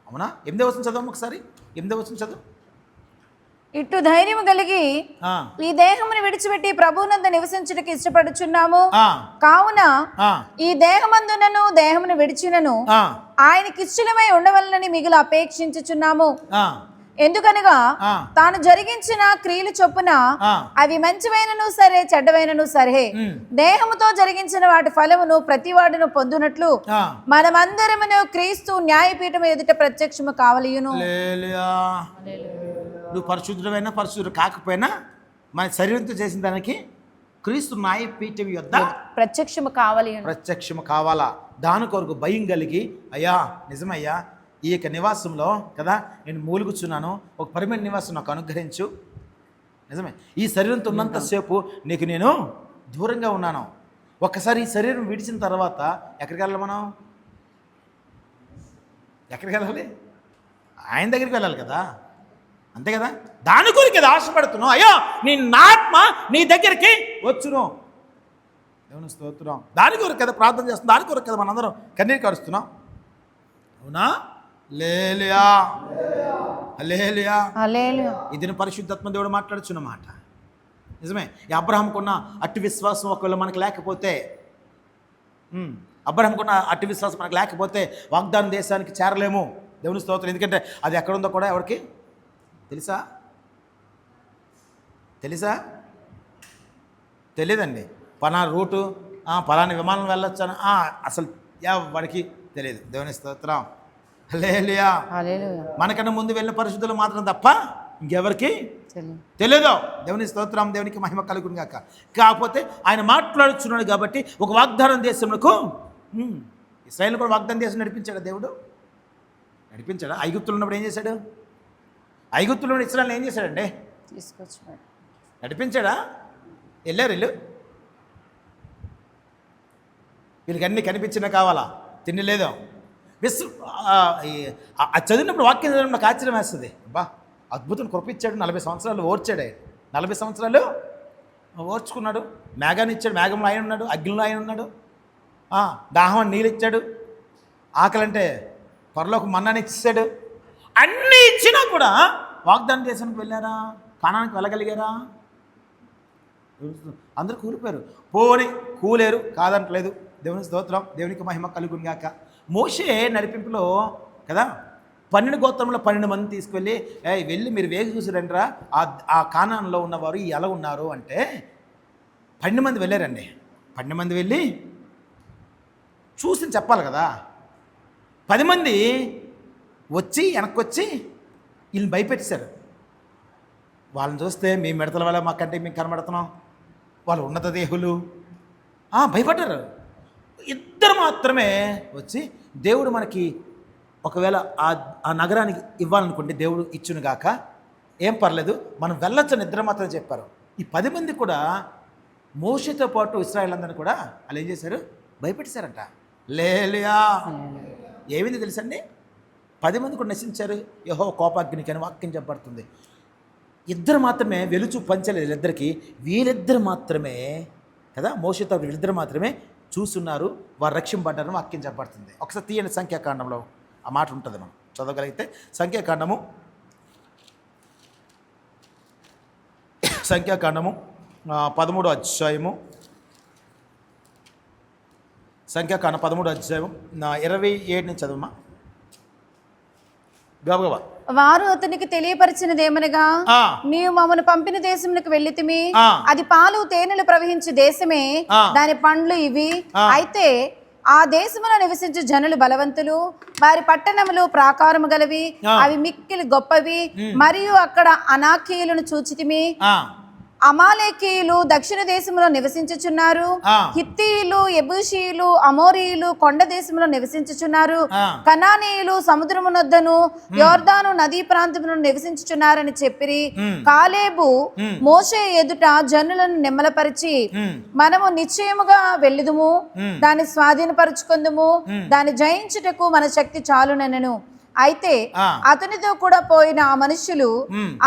[SPEAKER 2] అవునా? 8వ వచనం చదవం ఒకసారి. 8వ వచనం చదువు.
[SPEAKER 3] ఇట్టు ధైర్యము కలిగి ఈ దేహమును విడిచిపెట్టి ప్రభువునందు నివసించుటకు ఇష్టపడుచున్నాము. కావున ఈ దేహమందునను దేహమును విడిచినను ఆయనకి ఇష్టమై ఉండవలనని మిగిలి అపేక్షించుచున్నాము. ఎందుకనగా తాను జరిగించిన క్రియలు చొప్పున అవి మంచివైనను సరే చెడ్డవైనను సరే దేహముతో జరిగించిన వాటి ఫలమును ప్రతివాడును పొందునట్లు మనమందరమును క్రీస్తు న్యాయపీఠం ఎదుట ప్రత్యక్షము కావలియును.
[SPEAKER 2] నువ్వు పరిశుద్ధుడైనా పరిశుద్ధుడు కాకపోయినా మన శరీరంతో చేసిన దానికి క్రీస్తు న్యాయపీఠం యొద్ద ప్రత్యక్షము కావాలా. దాని కొరకు భయం కలిగి అయ్యా నిజమయ్యా ఈ యొక్క నివాసంలో కదా నేను మూలుగుచున్నాను, ఒక పర్మనెంట్ నివాసం నాకు అనుగ్రహించు. నిజమే, ఈ శరీరంతో ఉన్నంతసేపు నీకు నేను దూరంగా ఉన్నాను. ఒక్కసారి ఈ శరీరం విడిచిన తర్వాత ఎక్కడికి వెళ్ళాలి? మనం ఎక్కడికి వెళ్ళాలి? ఆయన దగ్గరికి వెళ్ళాలి కదా, అంతే కదా. దాని కొరికి అది ఆశపడుతున్నావు. అయ్యో నా ఆత్మ నీ దగ్గరికి వచ్చును. దేవుని స్తోత్రం. దాని కొరకు కదా ప్రార్థన చేస్తున్నాం, దాని కొరకు కదా మనందరం కన్నీరు కరుస్తున్నాం. అవునా? లేలియా లేలియా. ఇది పరిశుద్ధాత్మ దేవుడు మాట్లాడుచున్న మాట. నిజమే, ఈ అబ్రహాంకున్న అట్టి విశ్వాసం ఒకవేళ మనకు లేకపోతే, అబ్రహాంకున్న అట్టి విశ్వాసం మనకు లేకపోతే వాగ్దాన దేశానికి చేరలేము. దేవుని స్తోత్రం. ఎందుకంటే అది ఎక్కడుందో కూడా ఎవరికి తెలుసా? తెలియదండి. పలానా రూటు, పలానా విమానం వెళ్ళొచ్చాను అసలు వాడికి తెలియదు. దేవుని స్తోత్రం. హల్లెలూయా. మనకన్నా ముందు వెళ్ళిన పరిశుద్ధులు మాత్రం తప్ప ఇంకెవరికి తెలియదు. దేవుని స్తోత్రం, దేవునికి మహిమ కలుగును గాక. కాకపోతే ఆయన మాట్లాడుచున్నాడు కాబట్టి ఒక వాగ్దానం దేశంలో ఇశ్రాయేలు కూడా వాగ్దానం దేశం నడిపించాడు దేవుడు. నడిపించాడా? ఐగుప్తులు ఉన్నప్పుడు ఏం చేశాడు? ఐగుప్తులో ఇశ్రాయేలు ఏం చేశాడండి? తీసుకొచ్చాడు. నడిపించాడా? వెళ్ళారు వీళ్ళకి అన్నీ కనిపించినా కావాలా? తిండి లేదో చదివినప్పుడు వాక్యం చదివినప్పుడు నాకు ఆశ్చర్యం వేస్తుంది. అబ్బా అద్భుతం కృపించాడు. 40 సంవత్సరాలు ఓర్చాడు ఆయన. 40 సంవత్సరాలు ఓర్చుకున్నాడు. మేఘాన్ని ఇచ్చాడు, మేఘంలో ఆయన ఉన్నాడు, అగ్నిలో ఆయన ఉన్నాడు. దాహం అని నీళ్ళు ఇచ్చాడు, ఆకలంటే పరలోక మన్నాన్ని ఇచ్చాడు. అన్నీ ఇచ్చినా కూడా వాగ్దాన దేశానికి వెళ్ళారా? కానానికి వెళ్ళగలిగారా? అందరూ కూలిపోయారు. పోని కూలేరు కాదంటలేదు. దేవుని స్తోత్రం, దేవునికి మహిమ కలుగును గాక. మోషే నడిపింపులో కదా 12 గోత్రంలో 12 మంది తీసుకువెళ్ళి వెళ్ళి మీరు వేగి చూసి రండిరా ఆ కానాన్లో ఉన్నవారు ఎలా ఉన్నారు అంటే 12 మంది వెళ్ళారండి. 12 మంది వెళ్ళి చూసి చెప్పాలి కదా. 10 మంది వచ్చి వెనక్కి వచ్చి వీళ్ళని భయపెట్టేశారు. వాళ్ళని చూస్తే మేము మిడతల వల్ల మాకంటే మేము కనబడుతున్నాం, వాళ్ళు ఉన్నత దేహులు భయపడ్డారు. ఇద్దరు మాత్రమే వచ్చి దేవుడు మనకి ఒకవేళ ఆ నగరానికి ఇవ్వాలనుకుంటే దేవుడు ఇచ్చును గాక, ఏం పర్లేదు మనం వెళ్ళొచ్చని ఇద్దరు మాత్రం చెప్పారు. ఈ 10 మంది కూడా మోషేతో పాటు ఇశ్రాయేల్ అందరిని కూడా వాళ్ళు ఏం చేశారు, భయపెట్టేశారంట. లేలుయా. ఏమైంది తెలుసండి, 10 మంది కూడా నశించారు యెహోవా కోపాగ్నికి అని వాక్యం చెప్పబడుతుంది. ఇద్దరు మాత్రమే వెలుచు పంచలేదు వీళ్ళిద్దరికి, వీళ్ళిద్దరు మాత్రమే కదా మోషేతో వీళ్ళిద్దరు మాత్రమే చూస్తున్నారు, వారు రక్షింపడ్డారని వాక్యం చెప్పబడుతుంది. ఒకసారి తీయని సంఖ్యాకాండంలో ఆ మాట ఉంటుంది, మనం చదవగలిగితే. సంఖ్యాకాండము 13వ అధ్యాయము, సంఖ్యాకాండం 13వ అధ్యాయం 27 నుంచి చదవమ్మా. గబగబా.
[SPEAKER 3] వారు అతనికి తెలియపరిచినదేమనగా, నీవు మమ్మను పంపిన దేశమునకు వెళ్ళితిమి, అది పాలు తేనెలు ప్రవహించు దేశమే, దాని పండ్లు ఇవి. అయితే ఆ దేశములో నివసించు జనులు బలవంతులు, వారి పట్టణములు ప్రాకారము గలవి, అవి మిక్కిలి గొప్పవి. మరియు అక్కడ అనాకీయులను చూచితిమి. అమాలేకీయులు దక్షిణ దేశంలో నివసించుచున్నారు, హిత్తీయులు, యెబూసీయులు, అమోరీయులు కొండ దేశంలో నివసించుచున్నారు, కనానీయులు సముద్రమునొద్దను యోర్దాను నదీ ప్రాంతమును నివసించుచున్నారని చెప్పిరి. కాలేబు మోషే ఎదుట జనులను నిమ్మలపరిచి, మనము నిశ్చయముగా వెళ్ళుదుము, దాన్ని స్వాధీనపరుచుకుందుము, దాన్ని జయించుటకు మన శక్తి చాలునెనను. అయితే అతనితో కూడా పోయిన ఆ మనుషులు,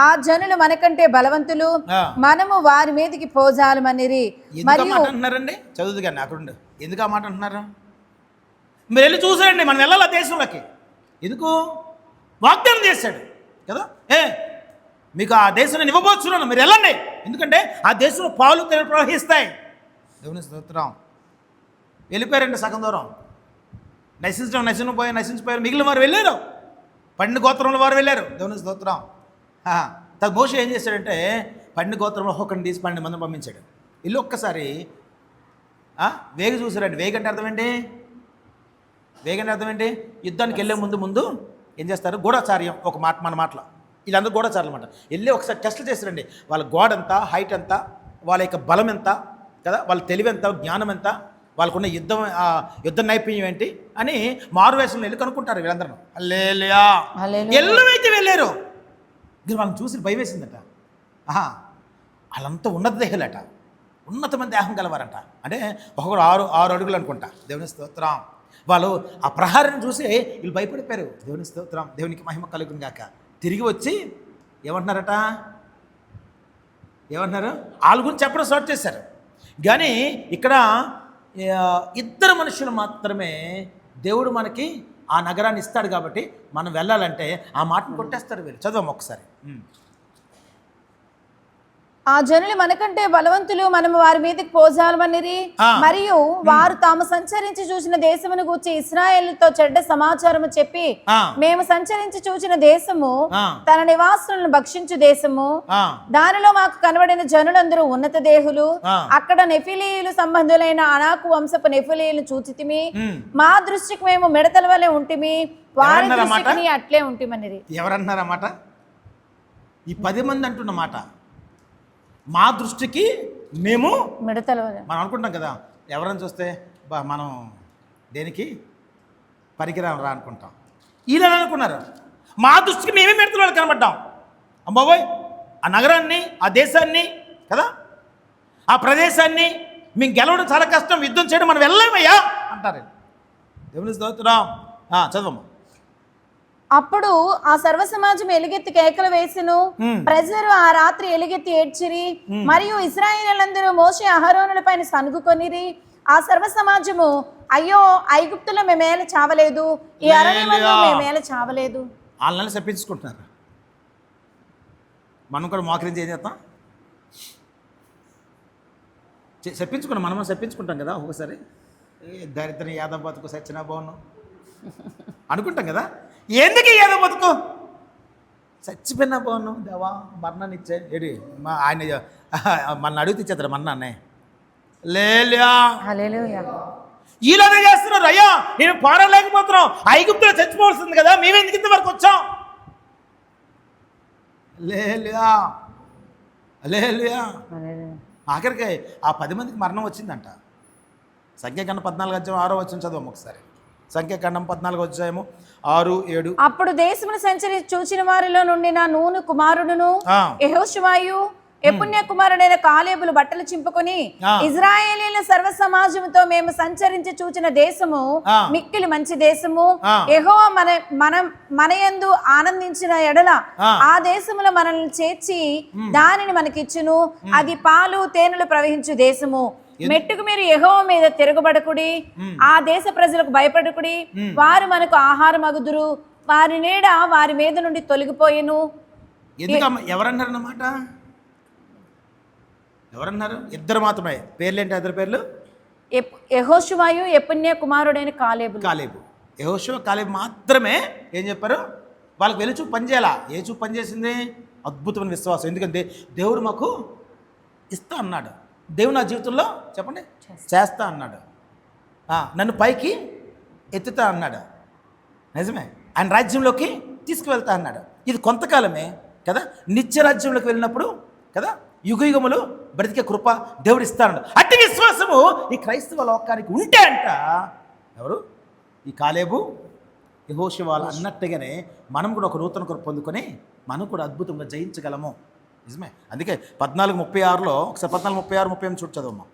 [SPEAKER 3] ఆ జనులు మనకంటే బలవంతులు, మనము వారి మీదకి పోజాలమనిరి.
[SPEAKER 2] మరియు అంటున్నారండి, చదువుదు కానీ అక్కడ ఎందుకు ఆ మాట అంటున్నారు? మీరు వెళ్ళి చూసారండి, మనం వెళ్ళాలి ఆ దేశంలోకి. ఎందుకు? వాగ్దానం చేశాడు కదా, మీకు ఆ దేశాన్ని ఇవ్వబోతున్నాను, మీరు వెళ్ళండి, ఎందుకంటే ఆ దేశంలో పాలు తేనెలు ప్రవహిస్తాయి. దేవుని స్తోత్రం. వెళ్ళిపోయారండి సగం దూరం, నశించిపోయారు, మిగిలిన వారు వెళ్ళారు, 12 గోత్రంలో వారు వెళ్ళారు. దేవుని స్తోత్రం. మోషే ఏం చేశాడంటే 12 గోత్రంలో ఒకరిని తీసి 12 మందిని పంపించాడు. ఇల్లు ఒక్కసారి వేగి చూసారండి. వేగ అంటే అర్థం ఏంటి? యుద్ధానికి వెళ్ళే ముందు ఏం చేస్తారు, గూఢచార్యం. ఒక మాట మన మాటలో వీళ్ళందరూ గూఢచారులు అనమాట. వెళ్ళి ఒకసారి టెస్ట్లు చేస్తారండి, వాళ్ళ గోడ ఎంత, హైట్ ఎంత, వాళ్ళ యొక్క బలం ఎంత కదా, వాళ్ళ తెలివి ఎంత, జ్ఞానం ఎంత, వాళ్ళకున్న యుద్ధ నైపుణ్యం ఏంటి అని మారువేషంలో వెళ్ళి కనుక్కుంటారు వీళ్ళందరూ. హల్లెలూయా. ఎల్లవైతే వెళ్ళారు, వాళ్ళని చూసి భయం వేసిందట. వాళ్ళంతా ఉన్నత దేహులట, ఉన్నతమైన దేహం గలవారట. అంటే ఒకరు 6 అడుగులు అనుకుంటా. దేవుని స్తోత్రం. వాళ్ళు ఆ ప్రహారాన్ని చూసి వీళ్ళు భయపడిపోయారు. దేవుని స్తోత్రం, దేవునికి మహిమ కలుగును గాక. తిరిగి వచ్చి ఏమంటున్నారట, వాళ్ళ గురించి చెప్పడం స్టార్ట్ చేశారు. కానీ ఇక్కడ ఇద్దరు మనుషులు మాత్రమే దేవుడు మనకి ఆ నగరాన్ని ఇస్తాడు కాబట్టి మనం వెళ్ళాలంటే ఆ మాటను కొట్టేస్తారు వీళ్ళు. చదవం ఒకసారి.
[SPEAKER 3] ఆ జనులు మనకంటే బలవంతులు, మనము వారి మీదకి పోజాలమనిరి. మరియు వారు తాము సంచరించి చూసిన దేశమును గూర్చి ఇశ్రాయేలుతో చెడ్డ సమాచారము చెప్పి, మేము సంచరించి చూసిన దేశము తన నివాసులను భక్షించు దేశము, దానిలో మాకు కనబడిన జనులందరూ ఉన్నత దేహులు, అక్కడ నెఫిలీయులు సంబంధులైన అనాకు వంశపు నెఫిలీయులను చూచితిమి, మా దృష్టికి మేము మిడతల వలె ఉంటిమి, వారి దృష్టికి అట్లే ఉంటిమనిరి.
[SPEAKER 2] ఎవరన్నారన్నమాట? ఈ 10 మంది అంటున్న మాట. మా దృష్టికి మేము
[SPEAKER 3] మిడతల,
[SPEAKER 2] మనం అనుకుంటాం కదా, ఎవరైనా చూస్తే మనం దేనికి పనికిరాం రా అనుకుంటాం. ఈయన అనుకున్నారు, మా దృష్టికి మేమే మిడతల వాళ్ళు కనబడ్డాం. అమ్మాబోయ్, ఆ నగరాన్ని, ఆ దేశాన్ని కదా, ఆ ప్రదేశాన్ని మేము గెలవడం చాలా కష్టం, యుద్ధం చేయడం మనం వెళ్ళలేమయ్యా అంటారు. దేవుని స్తోత్రం. చదవమ్మా.
[SPEAKER 3] అప్పుడు ఆ సర్వ సమాజం ఎలుగెత్తి కేకలు వేసెను, ప్రజలు ఆ రాత్రి ఎలుగెత్తి ఏడ్చిరి. మరియు ఇశ్రాయేలీయులందరూ మోషే అహరోనుల పైన సనుగుకొనిరి. ఆ సర్వ సమాజము, అయ్యో ఐగుప్తులో మేమేల చావలేదు, ఈ అరణ్యమందు మేమేల చావలేదు.
[SPEAKER 2] వాళ్ళని చెప్పించుకుంటున్నారు. మనం కూడా మోకరించి ఏం చేస్తాం, చెప్పించుకుంటాం. మనం చెప్పించుకుంటాం కదా ఒక్కొక్కసారి. దరిద్రం యాదవ బతుకు సచ్చినా బాగున్నాం అనుకుంటాం కదా. ఎందుకు ఏదో బతుకు, చచ్చిపోయినా బాగున్నాం, దేవా మరణాన్ని ఇచ్చే ఏడి ఆయన మన అడిగితే ఇచ్చేద్దరు మరణాన్నే. లేలుయా. వీళ్ళదే చేస్తున్నారు. అయ్యా నేను పోరాడలేకపోతున్నాం, ఐగుప్తులో చచ్చిపోవాల్సింది కదా, మేమెందుకు ఇంతవరకు వచ్చాం. లేలుయా. ఆఖరికి ఆ 10 మందికి మరణం వచ్చిందంట. సంఖ్యాకాండం 14:6 చదవము ఒకసారి. సంఖ్యాకాండం 14 6, 7.
[SPEAKER 3] అప్పుడు దేశమును సంచరించి చూచిన వారిలో నుండి నా నూను కుమారుడును యెహోషువయు యెఫున్నె కుమారుడైన కాలేబులు బట్టలు చింపుకొని ఇశ్రాయేలీయుల సర్వ సమాజముతో మేము సంచరించి చూచిన దేశము మిక్కిలి మంచి దేశము, యెహోవా మన యందు ఆనందించిన ఎడల ఆ దేశములో మనల్ని చేర్చి దానిని మనకిచ్చును, అది పాలు తేనెలు ప్రవహించు దేశము. మెట్టుకు మీరు యెహోవా మీద తిరగబడకుడి, ఆ దేశ ప్రజలకు భయపడకుడి, వారు మనకు ఆహారం అగుదురు, వారి నీడ వారి మీద నుండి తొలగిపోయెను.
[SPEAKER 2] ఎవరన్నారన్నమాట? ఎవరన్నారు? ఇద్దరు మాత్రమే. పేర్లేంటి ఇద్దరు పేర్లు?
[SPEAKER 3] యెహోషువయు యెఫున్నె కుమారుడైన కాలేబు.
[SPEAKER 2] యెహోషువ కాలేబు మాత్రమే ఏం చెప్పారు? వాళ్ళకి వెలుచూపు పనిచేయాలా. ఏ చూపు పనిచేసింది? అద్భుతమైన విశ్వాసం. ఎందుకంటే దేవుడు మాకు ఇస్తా అన్నాడు. దేవుడు నా జీవితంలో చెప్పండి చేస్తా అన్నాడు. నన్ను పైకి ఎత్తుతా అన్నాడు. నిజమే. ఆయన రాజ్యంలోకి తీసుకువెళ్తా అన్నాడు. ఇది కొంతకాలమే కదా. నిత్య రాజ్యంలోకి వెళ్ళినప్పుడు కదా యుగయుగములు బ్రతికే కృప దేవుడు ఇస్తాడు. అట్టి విశ్వాసము ఈ క్రైస్తవ లోకానికి ఉంటే అంట ఎవరు? ఈ కాలేబు యెహోషువ అన్నట్టుగానే మనం కూడా ఒక నూతన కృప పొందుకొని మనం కూడా అద్భుతంగా జయించగలము. నిజమే. అందుకే 14:36 ఒకసారి 14:36-38 చదవమ్మా.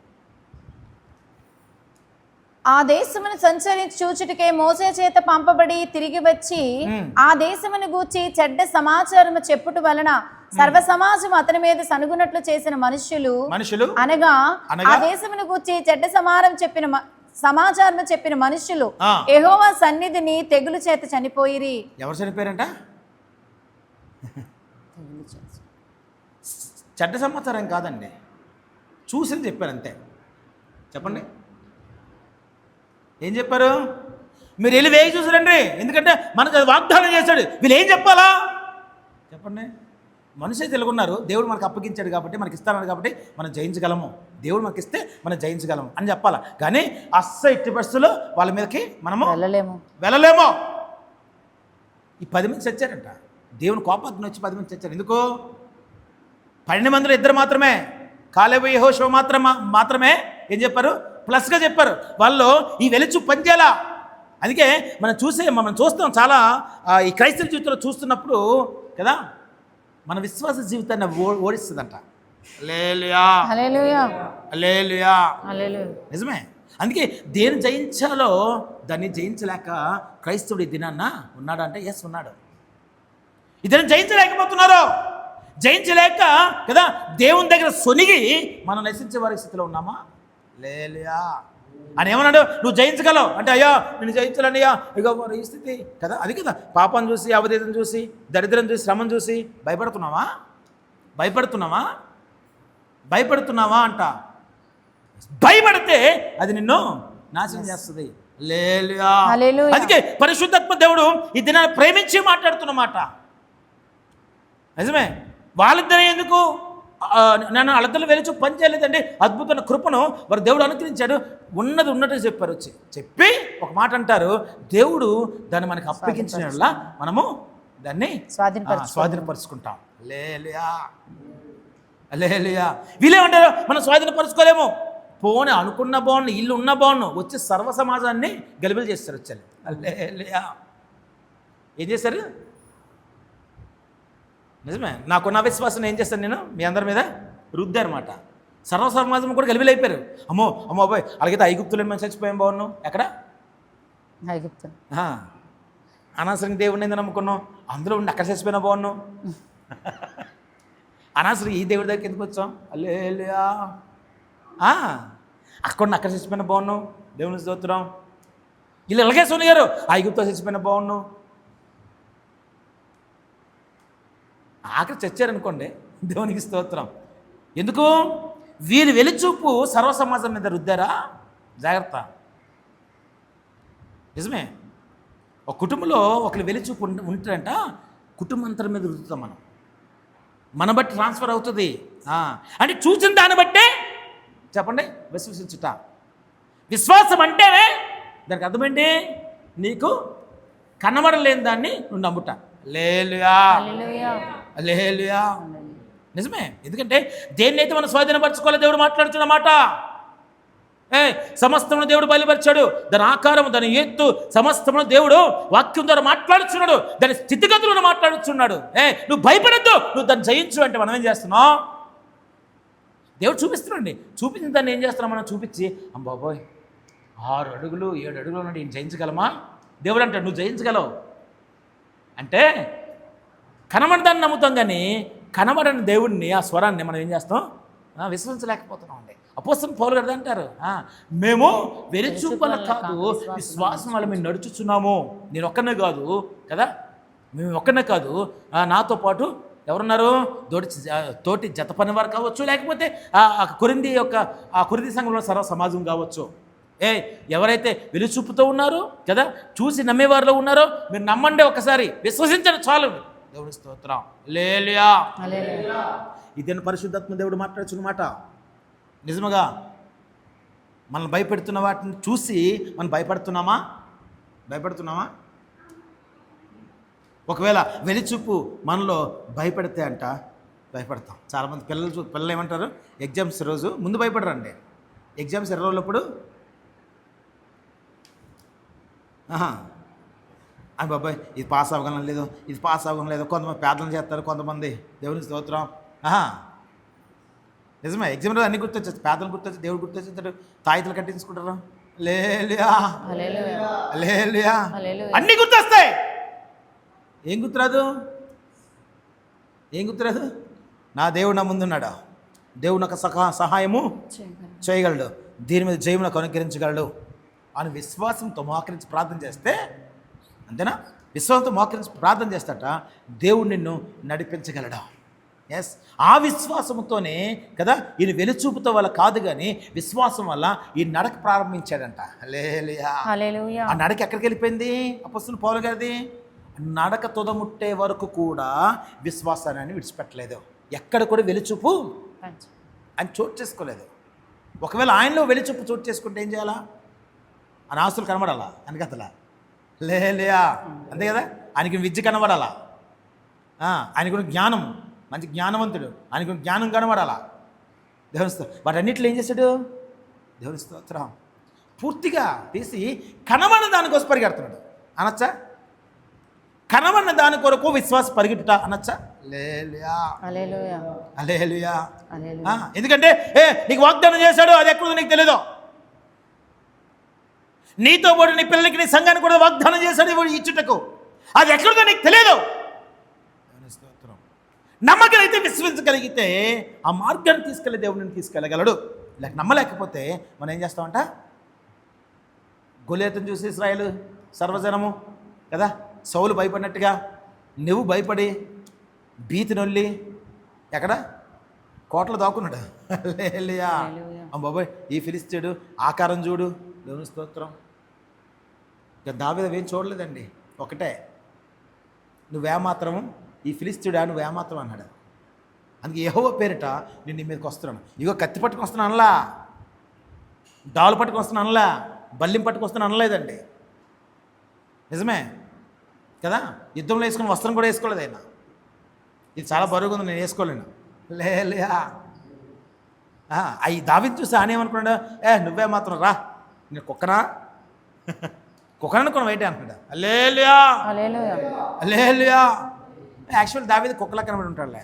[SPEAKER 3] ఆ దేశమును సంచరించి చూచుటకే మోసే చేత పంపబడి తిరిగి వచ్చి ఆ దేశమును గూర్చి చెడ్డ సమాచారము చెప్పుట వలన సర్వ సమాజం అతని మీద సనుగునట్లు చేసిన మనుషులు అనగా ఆ దేశమును గూర్చి చెడ్డ సమాచారం చెప్పిన మనుషులు యెహోవా సన్నిధిని తెగులు చేత చనిపోయిరి.
[SPEAKER 2] ఎవరు చనిపోయారంట? చెడ్డ సమాచారం కాదండి, చూసింది చెప్పారు అంతే. చెప్పండి ఏం చెప్పారు? మీరు వెళ్ళి వేయి చూసారండి, ఎందుకంటే మనకు అది వాగ్దానం చేశాడు. వీళ్ళు ఏం చెప్పాలా చెప్పండి? మనిషి తెలుగున్నారు, దేవుడు మనకు అప్పగించాడు కాబట్టి మనకి ఇస్తాడు కాబట్టి మనం జయించగలము. దేవుడు మనకి ఇస్తే మనం జయించగలము అని చెప్పాలా. కానీ ఎట్టి పరిస్థితుల్లో వాళ్ళ మీదకి మనము వెళ్ళలేము. ఈ 10 మంది చచ్చారంట. దేవుని కోపాగ్ని వచ్చి 10 మంది చచ్చారు. ఎందుకు? 12 మందిలో 2 మాత్రమే, కాలేబు యెహోషువ మాత్రమే ఏం చెప్పారు? ప్లస్గా చెప్పారు. వాళ్ళు ఈ వెలుచు పనిచేయాలా. అందుకే మనం చూస్తాం చాలా ఈ క్రైస్తవ జీవితంలో చూస్తున్నప్పుడు కదా మన విశ్వాస జీవితాన్ని ఓడిస్తుందంట. హల్లెలూయా. నిజమే. అందుకే దేని జయించాలో దాన్ని జయించలేక క్రైస్తవుడు ఈ దినాన్న ఉన్నాడు అంటే ఎస్ ఉన్నాడు. ఇతను జయించలేకపోతున్నారు. జయించలేక కదా దేవుని దగ్గర సొనిగి మనం నశించే వారి స్థితిలో ఉన్నామా? లేలుయా. అని ఏమన్నాడు? నువ్వు జయించగలవు అంటే అయ్యా నేను జయించాలన్నయ్యా, ఇక ఈ స్థితి కదా. అది కదా పాపం చూసి, అవధేతం చూసి, దరిద్రం చూసి, శ్రమం చూసి భయపడుతున్నావా అంట. భయపడితే అది నిన్ను నాశనం చేస్తుంది. లేలుయా. అందుకే పరిశుద్ధాత్మ దేవుడు ఈ దినాన్ని ప్రేమించి మాట్లాడుతున్నమాట. నిజమే. వాళ్ళిద్దరే ఎందుకు నన్ను అలద్దలు వెలుచు పని చేయలేదండి. అద్భుతమైన కృపను వారు దేవుడు అనుగ్రహించాడు. ఉన్నది ఉన్నట్టు చెప్పారు. చెప్పి ఒక మాట అంటారు, దేవుడు దాన్ని మనకి అప్పగించిన మనము దాన్ని స్వాధీనపరుచుకుంటాం. లేలుయా. వీళ్ళేమంటారు? మనం స్వాధీనపరుచుకోలేము. పోనీ అనుకున్న బాగుండు, ఇల్లు ఉన్న బాగుండు, వచ్చి సర్వ సమాజాన్ని గలిబిలు చేస్తారు. వచ్చారు లేలుయా. ఏం చేశారు? నిజమే. నాకున్న విశ్వాసం ఏం చేస్తాను నేను మీ అందరి మీద రుద్దారన్నమాట. సర్వ సమాజం కూడా గలిబిలైపోయారు. అమ్మో అబ్బాయి అలాగైతే ఐగుప్తులను మనం చచ్చిపోయాం బాగున్నాం. ఎక్కడ?
[SPEAKER 3] ఐగుప్తు.
[SPEAKER 2] అనవసరంగా దేవుడిని ఏందో నమ్ముకున్నాం, అందులో ఉండి అక్కడ చచ్చిపోయినా బాగున్నాం. అనవసరం ఈ దేవుడి దగ్గరికి ఎందుకు వచ్చాం? హల్లెలూయా. అక్కడ చచ్చిపోయినా బాగున్నాం, దేవుని స్తోత్రం. వీళ్ళు ఎలాగే సొనిగారు, ఐగుప్తులో చచ్చిపోయినా బాగున్నాం. ఆఖరి చచ్చారనుకోండి, దేవునికి స్తోత్రం. ఎందుకు? వీరి వెలుచూపు సర్వ సమాజం మీద రుద్దారా? జాగ్రత్త. నిజమే. ఒక కుటుంబంలో ఒకరి వెలుచూపు ఉంటారంట, కుటుంబం అంతరం మీద రుద్దుతాం మన బట్టి ట్రాన్స్ఫర్ అవుతుంది. అంటే చూసిన దాన్ని బట్టే చెప్పండి విశ్వసించుట. విశ్వాసం అంటే దానికి అర్థమేంటి? నీకు కనబడలేని దాన్ని నువ్వు నమ్ముట. హల్లెలూయా.
[SPEAKER 1] నిజమే. ఎందుకంటే దేన్నైతే మనం స్వాధీనపరచుకోవాలో దేవుడు మాట్లాడుతున్న మాట. సమస్తమును దేవుడు బయలుపరిచాడు, దాని ఆకారం, దాని ఎత్తు సమస్తమును దేవుడు వాక్యం ద్వారా మాట్లాడుచున్నాడు, దాని స్థితిగతులను మాట్లాడుచున్నాడు. నువ్వు భయపడద్దు, నువ్వు దాన్ని జయించు అంటే మనం ఏం చేస్తున్నాం? దేవుడు చూపిస్తున్నాండి. చూపించిన దాన్ని ఏం చేస్తున్నాం మనం? చూపించి బాబోయ్ 6 అడుగులు 7 అడుగులు ఉన్నాడు, ఈయన జయించగలమా? దేవుడు అంటాడు నువ్వు జయించగలవు అంటే. కనబడి దాన్ని నమ్ముతాం, కానీ కనబడని దేవుడిని, ఆ స్వరాన్ని మనం ఏం చేస్తాం? విశ్వసించలేకపోతున్నాం అండి. అపోస్తలుడు పౌలు గారు అంటారు, మేము వెలిచూపల కాదు విశ్వాసం వల్ల మేము నడుచుచున్నాము. నేను ఒక్కనే కాదు కదా, మేము ఒక్కనే కాదు, నాతో పాటు ఎవరున్నారు? తోటి జత పని వారు కావచ్చు, లేకపోతే ఆ కొరింథీ సంఘంలో సర్వ సమాజం కావచ్చు. ఎవరైతే వెలుచూపుతో ఉన్నారో కదా, చూసి నమ్మేవారిలో ఉన్నారో మీరు నమ్మండి, ఒకసారి విశ్వసించండి చాలు. దేవుడి స్తోత్రం. హల్లెలూయా. ఇదే పరిశుద్ధాత్మ దేవుడు మాట్లాడుచున్న మాట. నిజముగా మనల్ని భయపెడుతున్న వాటిని చూసి మనం భయపడుతున్నామా? ఒకవేళ వెలిచూపు మనలో భయపెడితే భయపడతాం. చాలామంది పిల్లలు ఏమంటారు? ఎగ్జామ్స్ రోజు ముందు భయపడరండి. ఎగ్జామ్స్ రోజులప్పుడు అని బాబాయ్ ఇది పాస్ అవ్వగలం లేదు, ఇది పాస్ అవ్వగలం లేదు. కొంతమంది ప్రార్థన చేస్తారు, కొంతమంది దేవుని స్తోత్రం. నిజమే, ఎగ్జామ్ రోజు అన్ని గుర్తొచ్చేది, ప్రార్థన గుర్తొచ్చి, దేవుడు గుర్తొచ్చేస్తాడు, తాయితలు కట్టించుకుంటారు. హల్లెలూయా, హల్లెలూయా, అన్నీ గుర్తొస్తాయి. ఏం గుర్తురాదు? నా దేవుడు నా ముందున్నాడా, దేవుడు నాకు సహాయము చేయగలడు, దీని మీద జయము నాకు అనుకరించగలడు అని విశ్వాసంతో మోకరించి ప్రార్థన చేస్తే, అంతేనా? విశ్వాసంతో మోకరించి ప్రార్థన చేస్తాట దేవుడు నిన్ను నడిపించగలడా. ఎస్, ఆ విశ్వాసంతోనే కదా ఈయన వెలుచూపుతో వల్ల కాదు, కానీ విశ్వాసం వల్ల ఈ నడక ప్రారంభించాడంట. హల్లెలూయా. ఆ నడక ఎక్కడికి వెళ్ళిపోయింది? అపోస్తలుడు పౌలు గారిది నడక తుదముట్టే వరకు కూడా విశ్వాసాన్ని విడిచిపెట్టలేదు. ఎక్కడ కూడా వెలుచూపు ఆయన చోటు చేసుకోలేదు. ఒకవేళ ఆయనలో వెలుచూపు చోటు చేసుకుంటే ఏం చేయాలా? ఆయన ఆస్తులు కనబడాలా, వెనకతలా లేయా, అంతే కదా. ఆయనకి విద్య కనబడాలా, ఆయనకు జ్ఞానం, మంచి జ్ఞానవంతుడు, ఆయనకు జ్ఞానం కనబడాలా. దేవుని స్తోత్రం. వాటన్నిటిలో ఏం చేశాడు? దేవుని స్తోత్రం. పూర్తిగా తీసి కనబడిన దానికోసం పరిగెడుతున్నాడు అనొచ్చా? కనబడిన దాని కొరకు విశ్వాస పరిగెట్టుట అనొచ్చా? హల్లెలూయా. ఎందుకంటే నీకు వాగ్దానం చేశాడు, అది ఎక్కడుందో నీకు తెలియదు. నీతో పాటు నీ పిల్లలకి, నీ సంఘానికి కూడా వాగ్దానం చేశాడు ఇచ్చుటకు, అది ఎక్కడుందో నీకు తెలియదు. నమ్మకం అయితే విశ్వసించగలిగితే ఆ మార్గాన్ని తీసుకెళ్ళి దేవుడిని తీసుకెళ్ళగలడు. నమ్మలేకపోతే మనం ఏం చేస్తామంట? గొలియాతును చూసి ఇశ్రాయేలు సర్వజనము కదా సౌలు భయపడినట్టుగా నువ్వు భయపడి భీతి నొల్లి ఎక్కడ కోటలో దాక్కున్నాడు. హల్లెలూయా. బాబోయ్ ఈ ఫిలిస్తీయుడు ఆకారం చూడు, దేవుని స్తోత్రం. ఇక దావీదు ఏం చూడలేదండి, ఒకటే, నువ్వేమాత్రము, ఈ ఫిలిస్తీయుడా నువ్వేమాత్రం అన్నాడు. అందుకే యెహోవా పేరిట నేను నీ మీదకి వస్తున్నాను. ఇగో కత్తి పట్టుకు వస్తున్నాను అనలా, డాలు పట్టుకు వస్తున్నాను అనలా, బల్లిం పట్టుకు వస్తున్నాను అనలేదండి. నిజమే కదా. యుద్ధంలో వేసుకుని వస్త్రం కూడా వేసుకోలేదు ఆయన. ఇది చాలా బరువుగా ఉంది, నేను వేసుకోలేను. లేయా. అవి దావీదు చూసి ఆయన ఏమనుకున్నాడు? నువ్వే మాత్రం రా, నేను కుక్కనా అనుకున్నావు ఏంటి అనుకున్నాడు. హల్లెలూయా. యాక్చువల్ దావీదు కుక్కలా కనబడి ఉంటాడులే.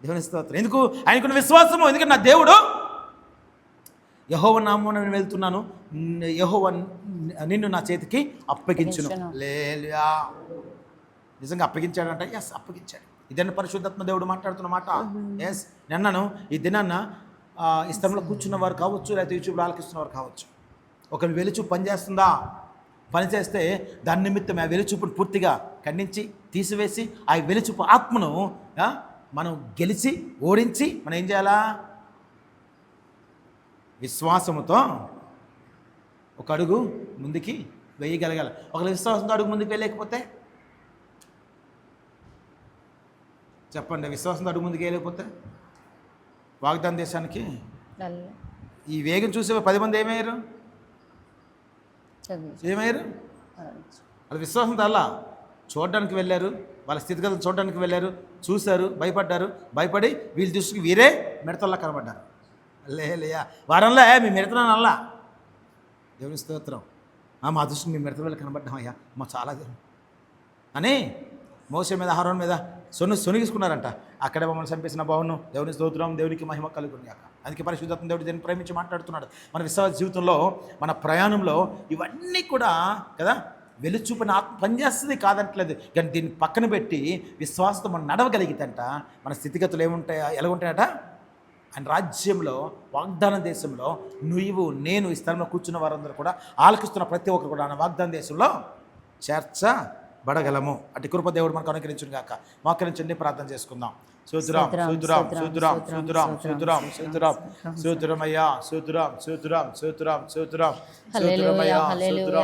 [SPEAKER 1] దేవుని స్తోత్రం. ఎందుకు? ఆయనకున్న విశ్వాసము. ఎందుకంటే నా దేవుడు యెహోవా నామమున నేను వెళ్తున్నాను, యెహోవా నిన్ను నా చేతికి అప్పగించును. హల్లెలూయా. నిజంగా అప్పగించాడంట. ఎస్, అప్పగించాడు. ఇదన్న పరిశుద్ధాత్మ దేవుడు మాట్లాడుతున్న మాట. ఎస్, నిన్నను ఈ దినాన్న ఈ స్థలంలో కూర్చున్న వారు కావచ్చు, లేకపోతే యూట్యూబ్లో ఆలకిస్తున్న వారు కావచ్చు. ఒకరి వెలుచూపు పనిచేస్తుందా? పనిచేస్తే దాని నిమిత్తం ఆ వెలుచూపును పూర్తిగా ఖండించి తీసివేసి ఆ వెలుచూపు ఆత్మను మనం గెలిచి ఓడించి మనం ఏం చేయాలా? విశ్వాసముతో ఒక అడుగు ముందుకి వేయగలగాలి. ఒకవేళ విశ్వాసంతో అడుగు ముందుకు వేయలేకపోతే చెప్పండి, విశ్వాసంతో అడుగు ముందుకు వేయలేకపోతే వాగ్దాన దేశానికి ఈ వేగం చూసే 10 మంది ఏమయ్యారు? అది విశ్వాసంతో అలా చూడడానికి వెళ్ళారు,
[SPEAKER 2] వాళ్ళ స్థితిగతులు చూడడానికి వెళ్ళారు, చూశారు, భయపడి వీళ్ళ దృష్టికి వీరే మిడతల్లా కనబడ్డారు. లేయా వారంలో మీ మిడతలని అల్లా, దేవుని స్తోత్రం, మా దృష్టికి మీ మిడతల కనబడ్డామయ్యా, మా చాలా అని మోసే మీద అహరోను మీద సొనిగిసుకున్నారంట. అక్కడే మమ్మల్ని చంపేసిన బావును, దేవుని స్తోత్రం, దేవునికి మహిమ కలుగునిగాక. అందుకే పరిశుద్ధాత్మ దేవుడు దీన్ని ప్రేమించి మాట్లాడుతున్నాడు. మన విశ్వాస జీవితంలో, మన ప్రయాణంలో ఇవన్నీ కూడా కదా వెలుచూపిన ఆత్మ పనిచేస్తుంది కాదంటలేదు, కానీ దీన్ని పక్కన పెట్టి విశ్వాసంతో మనం నడవగలిగితంట మన స్థితిగతులు ఎలా ఉంటాయట, ఆయన రాజ్యంలో, వాగ్దాన దేశంలో నువ్వు నేను ఈ స్థలంలో కూర్చున్న వారందరూ కూడా, ఆలకిస్తున్న ప్రతి ఒక్కరు కూడా ఆయన వాగ్దాన దేశంలో చేర్చబడగలము. అటు కృప దేవుడు మనకు అనుకరించును గాక. మోకరించండి, ప్రార్థన చేసుకుందాం. సూత్రం సూత్రం సూత్రం సూత్రం సూత్రం సూత్రం సూత్రమయ్యా సూత్రం సూత్రం సూత్రం సూత్రం సూత్రమయ్యా సూత్రం.